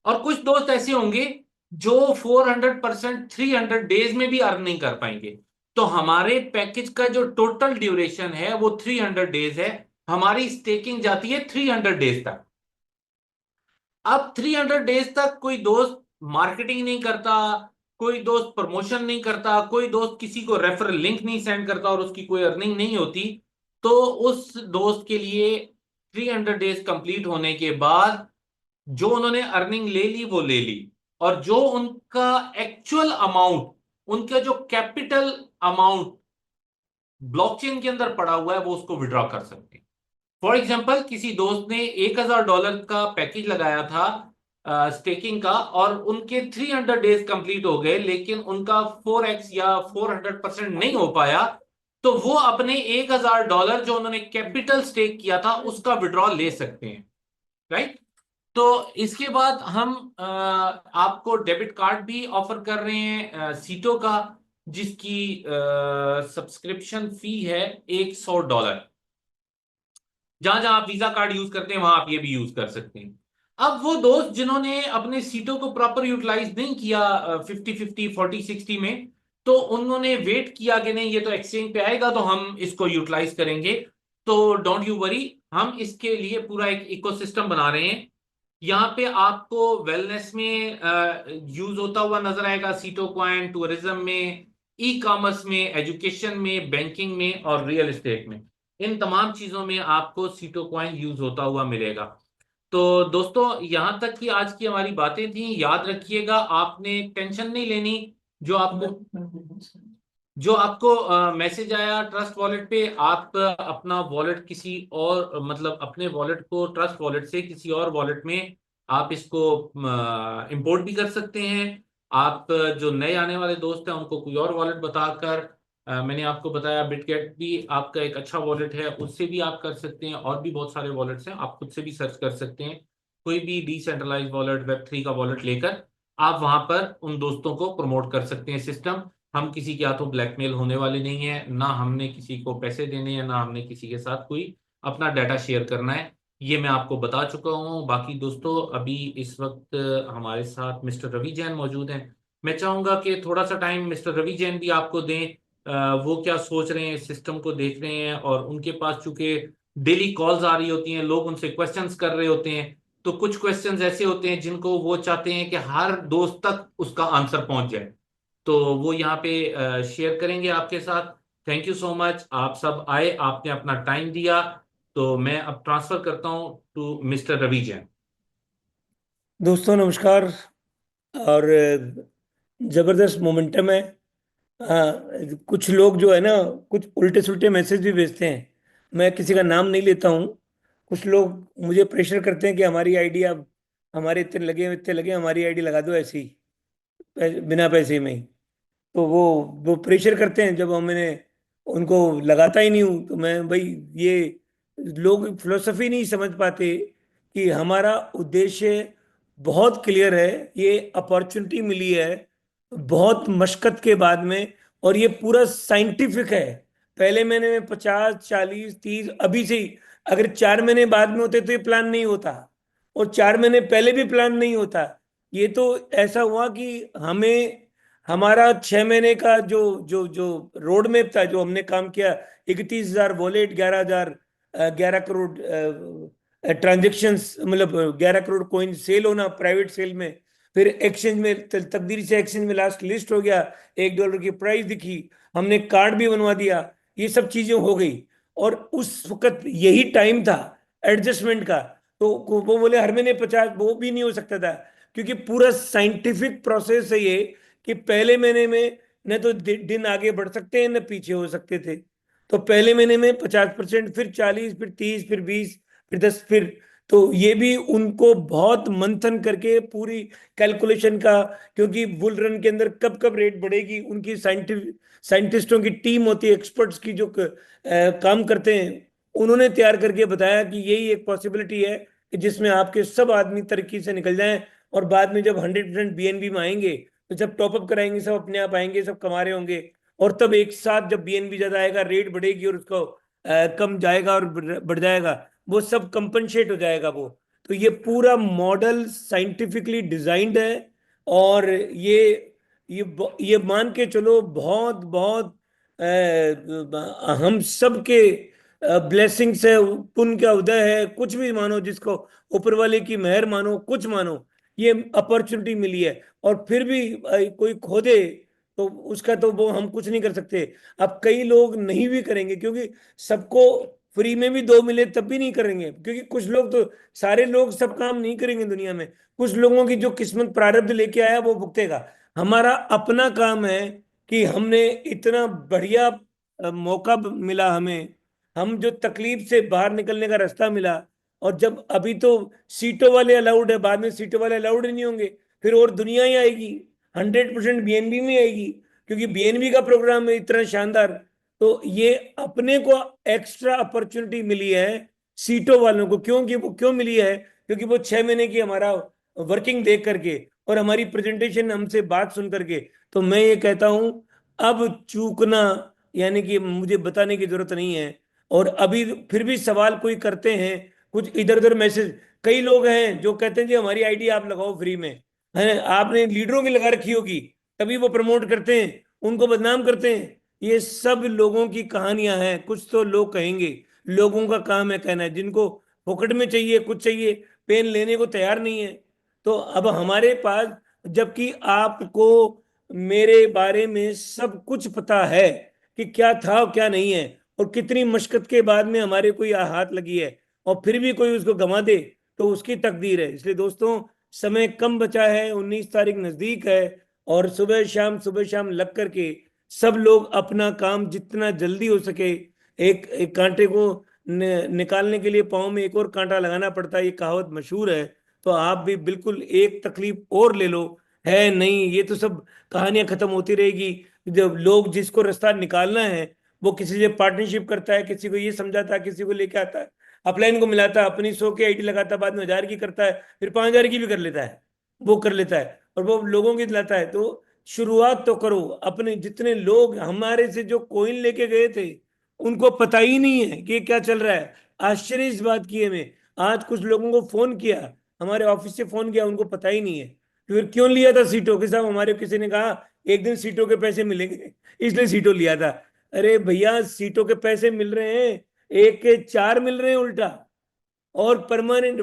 और कुछ दोस्त ऐसे होंगे जो 400% 300 डेज में भी अर्न नहीं कर पाएंगे। तो हमारे पैकेज का जो टोटल ड्यूरेशन है वो 300 डेज है, हमारी स्टेकिंग जाती है 300 डेज तक। अब 300 डेज तक कोई दोस्त मार्केटिंग नहीं करता, कोई दोस्त प्रमोशन नहीं करता, कोई दोस्त किसी को रेफरल लिंक नहीं सेंड करता और उसकी कोई अर्निंग नहीं होती, तो उस दोस्त के लिए 300 डेज कंप्लीट होने के बाद जो उन्होंने अर्निंग ले ली वो ले ली, और जो उनका एक्चुअल अमाउंट, उनका जो कैपिटल अमाउंट ब्लॉकचेन के अंदर पड़ा हुआ है वो उसको विड्रॉ कर सकते हैं। फॉर एग्जाम्पल, किसी दोस्त ने $1000 का पैकेज लगाया था स्टेकिंग का, और उनके 300 डेज कंप्लीट हो गए लेकिन उनका 4x या 400% नहीं हो पाया, तो वो अपने $1000 जो उन्होंने कैपिटल स्टेक किया था उसका विड्रॉ ले सकते हैं, राइट। तो इसके बाद हम आपको डेबिट कार्ड भी ऑफर कर रहे हैं सीटो का, जिसकी सब्सक्रिप्शन फी है $100। जहां जहां आप वीजा कार्ड यूज करते हैं वहां आप ये भी यूज कर सकते हैं। अब वो दोस्त जिन्होंने अपने सीटों को प्रॉपर यूटिलाइज नहीं किया 50-50 40-60 में, तो उन्होंने वेट किया कि नहीं ये तो एक्सचेंज पे आएगा तो हम इसको यूटिलाइज करेंगे, तो डोंट यू वरी, हम इसके लिए पूरा एक इकोसिस्टम बना रहे हैं। यहाँ पे आपको वेलनेस में यूज होता हुआ नजर आएगा सीटो कॉइन, टूरिज्म में, ई कॉमर्स में, एजुकेशन में, बैंकिंग में और रियल एस्टेट में। इन तमाम चीजों में आपको सीटो कॉइन यूज होता हुआ मिलेगा। तो दोस्तों यहां तक की आज की हमारी बातें थी। याद रखिएगा, आपने टेंशन नहीं लेनी। जो आपको जो आपको मैसेज आया ट्रस्ट वॉलेट पे, आप अपना वॉलेट किसी और, मतलब अपने वॉलेट को ट्रस्ट वॉलेट से किसी और वॉलेट में आप इसको इंपोर्ट भी कर सकते हैं। आप जो नए आने वाले दोस्त हैं उनको कोई और वॉलेट बताकर मैंने आपको बताया बिटगेट भी आपका एक अच्छा वॉलेट है, उससे भी आप कर सकते हैं। और भी बहुत सारे वॉलेट्स हैं, आप खुद से भी सर्च कर सकते हैं। कोई भी डिसेंट्रलाइज वॉलेट, वेब 3 का वॉलेट लेकर आप वहां पर उन दोस्तों को प्रमोट कर सकते हैं सिस्टम। हम किसी के हाथों ब्लैकमेल होने वाले नहीं है, ना हमने किसी को पैसे देने हैं, ना हमने किसी के साथ कोई अपना डाटा शेयर करना है। ये मैं आपको बता चुका हूँ। बाकी दोस्तों, अभी इस वक्त हमारे साथ मिस्टर रवि जैन मौजूद हैं। मैं चाहूंगा कि थोड़ा सा टाइम मिस्टर रवि जैन भी आपको दें। वो क्या सोच रहे हैं, सिस्टम को देख रहे हैं, और उनके पास चूंकि डेली कॉल्स आ रही होती हैं, लोग उनसे क्वेश्चंस कर रहे होते हैं। तो कुछ क्वेश्चंस ऐसे होते हैं जिनको वो चाहते हैं कि हर दोस्त तक उसका आंसर पहुंच जाए। तो वो यहाँ पे शेयर करेंगे आपके साथ। थैंक यू सो मच, आप सब आए, आपने अपना टाइम दिया। तो मैं अब ट्रांसफर करता हूँ टू मिस्टर रवि जैन। दोस्तों नमस्कार। और जबरदस्त मोमेंटम है। कुछ लोग जो है ना, कुछ उल्टे सुल्टे मैसेज भी भेजते हैं। मैं किसी का नाम नहीं लेता हूँ। कुछ लोग मुझे प्रेशर करते हैं कि हमारी आईडी, अब हमारे इतने लगे, हमारी आईडी लगा दो ऐसी बिना पैसे में ही। तो वो प्रेशर करते हैं, जब मैंने उनको लगाता ही नहीं हूं। तो मैं भाई, ये लोग फिलोसफी नहीं समझ पाते कि हमारा उद्देश्य बहुत क्लियर है। ये अपॉर्चुनिटी मिली है बहुत मशक्कत के बाद में, और ये पूरा साइंटिफिक है। पहले महीने में 50 40 30, अभी से ही अगर 4 महीने बाद में होते तो ये प्लान नहीं होता, और 4 महीने पहले भी प्लान नहीं होता। ये तो ऐसा हुआ कि हमें हमारा 6 महीने का जो जो जो रोड मैप था, जो हमने काम किया, 31,000 वॉलेट, 11,000 11 करोड़ ट्रांजेक्शन्स, मतलब 11 करोड़ कॉइन सेल होना प्राइवेट सेल में। फिर एक्सचेंज में तकदीरी से एक्सचेंज में लास्ट लिस्ट हो गया, $1 की प्राइस दिखी, हमने कार्ड भी बनवा दिया, ये सब चीजें हो गई। और उस वक्त यही टाइम था एडजस्टमेंट का। तो वो बोले हर महीने 50, वो भी नहीं हो सकता था, क्योंकि पूरा साइंटिफिक प्रोसेस है ये, कि पहले महीने में न तो दिन आगे बढ़ सकते हैं न पीछे हो सकते थे। तो पहले महीने में 50%, फिर 40, फिर 30, फिर 20, फिर 10, फिर। तो ये भी उनको बहुत मंथन करके पूरी कैलकुलेशन का, क्योंकि बुल रन के अंदर कब कब रेट बढ़ेगी, उनकी साइंटिस्टों की टीम होती है, एक्सपर्ट्स की, जो काम करते हैं। उन्होंने तैयार करके बताया कि यही एक पॉसिबिलिटी है कि जिसमें आपके सब आदमी तरक्की से निकल जाएं, और बाद में जब 100% बीएनबी में आएंगे, तो जब टॉपअप कराएंगे सब अपने आप आएंगे, सब कमा रहे होंगे। और तब एक साथ जब बीएनबी ज्यादा आएगा, रेट बढ़ेगी, और उसको कम जाएगा और बढ़ जाएगा, वो सब कंपनसेट हो जाएगा वो। तो ये पूरा मॉडल साइंटिफिकली डिजाइंड है। और ये मान के चलो, बहुत बहुत हम सब के ब्लेसिंग्स है, पुण्य का उदय है, कुछ भी मानो जिसको, ऊपर वाले की मेहर मानो, कुछ मानो। ये अपॉर्चुनिटी मिली है, और फिर भी कोई खो दे तो उसका तो वो हम कुछ नहीं कर सकते। अब कई लोग नहीं भी करेंगे, क्योंकि सबको फ्री में भी दो मिले तब भी नहीं करेंगे, क्योंकि कुछ लोग तो, सारे लोग सब काम नहीं करेंगे दुनिया में। कुछ लोगों की जो किस्मत प्रारब्ध लेके आया वो भुगतेगा। हमारा अपना काम है कि हमने इतना बढ़िया मौका मिला हमें, हम जो तकलीफ से बाहर निकलने का रास्ता मिला। और जब अभी तो सीटों वाले अलाउड है, बाद में सीटों वाले अलाउड ही नहीं होंगे, फिर और दुनिया ही आएगी, 100% बीएनबी में आएगी, क्योंकि बीएनबी का प्रोग्राम है इतना शानदार। तो ये अपने को एक्स्ट्रा अपॉर्चुनिटी मिली है सीटों वालों को। क्योंकि वो क्यों मिली है? क्योंकि वो 6 महीने की हमारा वर्किंग देख करके, और हमारी प्रेजेंटेशन हमसे बात सुन करके। तो मैं ये कहता हूं, अब चूकना, यानी कि मुझे बताने की जरूरत नहीं है। और अभी फिर भी सवाल कोई करते हैं, कुछ इधर उधर मैसेज, कई लोग हैं जो कहते हैं जी हमारी आईडी आप लगाओ फ्री में, है आपने लीडरों की लगा रखी होगी, तभी वो प्रमोट करते हैं, उनको बदनाम करते हैं। ये सब लोगों की कहानियां हैं। कुछ तो लोग कहेंगे, लोगों का काम है कहना है, जिनको फोकट में चाहिए, कुछ चाहिए, पेन लेने को तैयार नहीं है। तो अब हमारे पास, जबकि आपको मेरे बारे में सब कुछ पता है कि क्या था और क्या नहीं है, और कितनी मशक्कत के बाद में हमारे कोई हाथ लगी है, और फिर भी कोई उसको गंवा दे तो उसकी तकदीर है। इसलिए दोस्तों, समय कम बचा है, 19 तारीख नजदीक है, और सुबह शाम लग करके सब लोग अपना काम जितना जल्दी हो सके, एक कांटे को निकालने के लिए पाँव में एक और कांटा लगाना पड़ता है, ये कहावत मशहूर है। तो आप भी बिल्कुल एक तकलीफ और ले लो। है नहीं, ये तो सब कहानियां खत्म होती रहेगी। जब लोग जिसको रास्ता निकालना है वो किसी से पार्टनरशिप करता है, किसी को ये समझाता है, किसी को लेके आता है, अपलाइन को मिलाता है, अपनी 100 की आईडी लगाता है, बाद में 1000 की करता है, फिर 5000 की भी कर लेता है, वो कर लेता है और वो लोगों की लाता है। तो शुरुआत तो करो। अपने जितने लोग हमारे से जो कोइन लेके गए थे उनको पता ही नहीं है कि क्या चल रहा है। आश्चर्य इस बात की है। मैं आज कुछ लोगों को फोन किया, हमारे ऑफिस से फोन किया, उनको पता ही नहीं है। फिर क्यों लिया था सीटों के साथ? हमारे किसी ने कहा एक दिन सीटों के पैसे मिलेंगे इसलिए सीटों लिया था। अरे भैया, सीटों के पैसे मिल रहे हैं, एक के 4 मिल रहे हैं उल्टा, और परमानेंट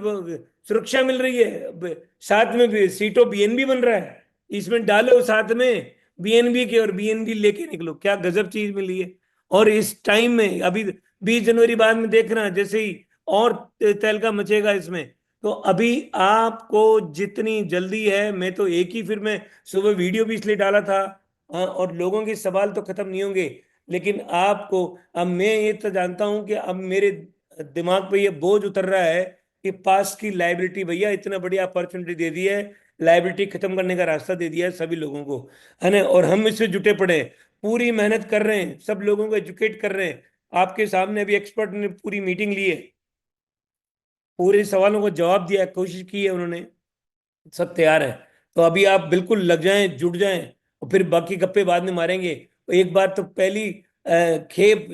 सुरक्षा मिल रही है। साथ में भी सीटों बीएनबी बन रहा है, इसमें डालो साथ में बीएनबी के और बीएनबी लेके निकलो। क्या गजब चीज मिली है। और इस टाइम में अभी 20 जनवरी बाद में देखना जैसे ही और तहलका मचेगा इसमें। तो अभी आपको जितनी जल्दी है, मैं तो एक ही, फिर मैं सुबह वीडियो भी इसलिए डाला था। और लोगों के सवाल तो खत्म नहीं होंगे, लेकिन आपको, अब मैं ये तो जानता हूं कि अब मेरे दिमाग पे ये बोझ उतर रहा है कि पास की लाइबिलिटी, भैया इतना बढ़िया अपॉर्चुनिटी दे दी है, लाइबिलिटी खत्म करने का रास्ता दे दिया है सभी लोगों को, है ना। और हम इससे जुटे पड़े हैं, पूरी मेहनत कर रहे हैं, सब लोगों को एजुकेट कर रहे हैं। आपके सामने अभी एक्सपर्ट ने पूरी मीटिंग ली है, पूरे सवालों को जवाब दिया है, कोशिश की है उन्होंने, सब तैयार है। तो अभी आप बिल्कुल लग जाएं, जुट जाएं, और फिर बाकी गप्पे बाद में मारेंगे। एक बार तो पहली खेप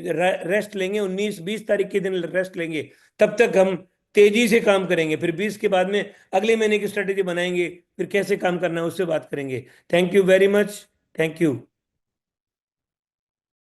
रेस्ट लेंगे, 19-20 तारीख के दिन रेस्ट लेंगे। तब तक हम तेजी से काम करेंगे, फिर 20 के बाद में अगले महीने की स्ट्रेटेजी बनाएंगे, फिर कैसे काम करना है उससे बात करेंगे। Thank you very much. Thank you.